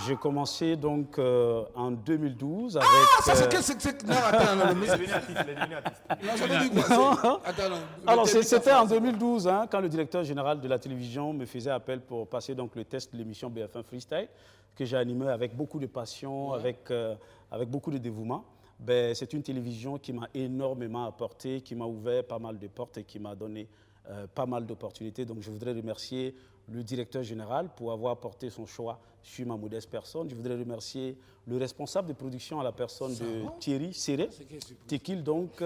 Speaker 1: J'ai commencé donc en 2012 avec...
Speaker 17: ça c'est... Non, attends, il est devenu artiste.
Speaker 1: Alors, c'était en 2012, hein, quand le directeur général de la télévision me faisait appel pour passer donc, le test de l'émission BF1 Freestyle, que j'ai animé avec beaucoup de passion, avec beaucoup de dévouement. C'est une télévision qui m'a énormément apporté, qui m'a ouvert pas mal de portes et qui m'a donné pas mal d'opportunités. Donc, je voudrais remercier le directeur général pour avoir porté son choix sur ma modeste personne. Je voudrais remercier le responsable de production à la personne de Thierry Serré, Tekil, donc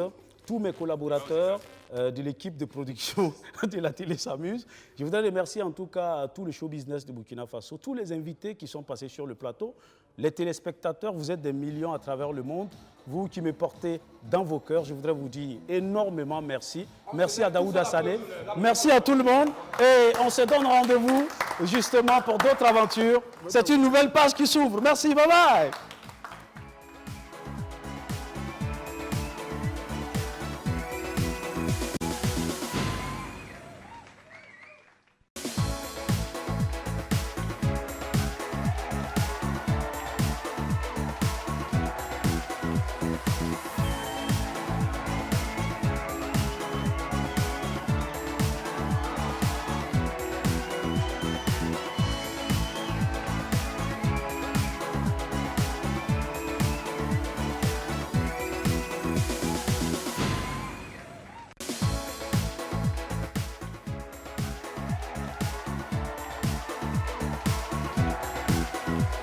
Speaker 1: tous mes collaborateurs de l'équipe de production de la télé s'amuse. Je voudrais remercier en tout cas tout le show business de Burkina Faso, tous les invités qui sont passés sur le plateau, les téléspectateurs, vous êtes des millions à travers le monde. Vous qui me portez dans vos cœurs, je voudrais vous dire énormément merci. Merci à Daouda Saleh. Merci à tout le monde. Et on se donne rendez-vous justement pour d'autres aventures. C'est une nouvelle page qui s'ouvre. Merci, bye bye.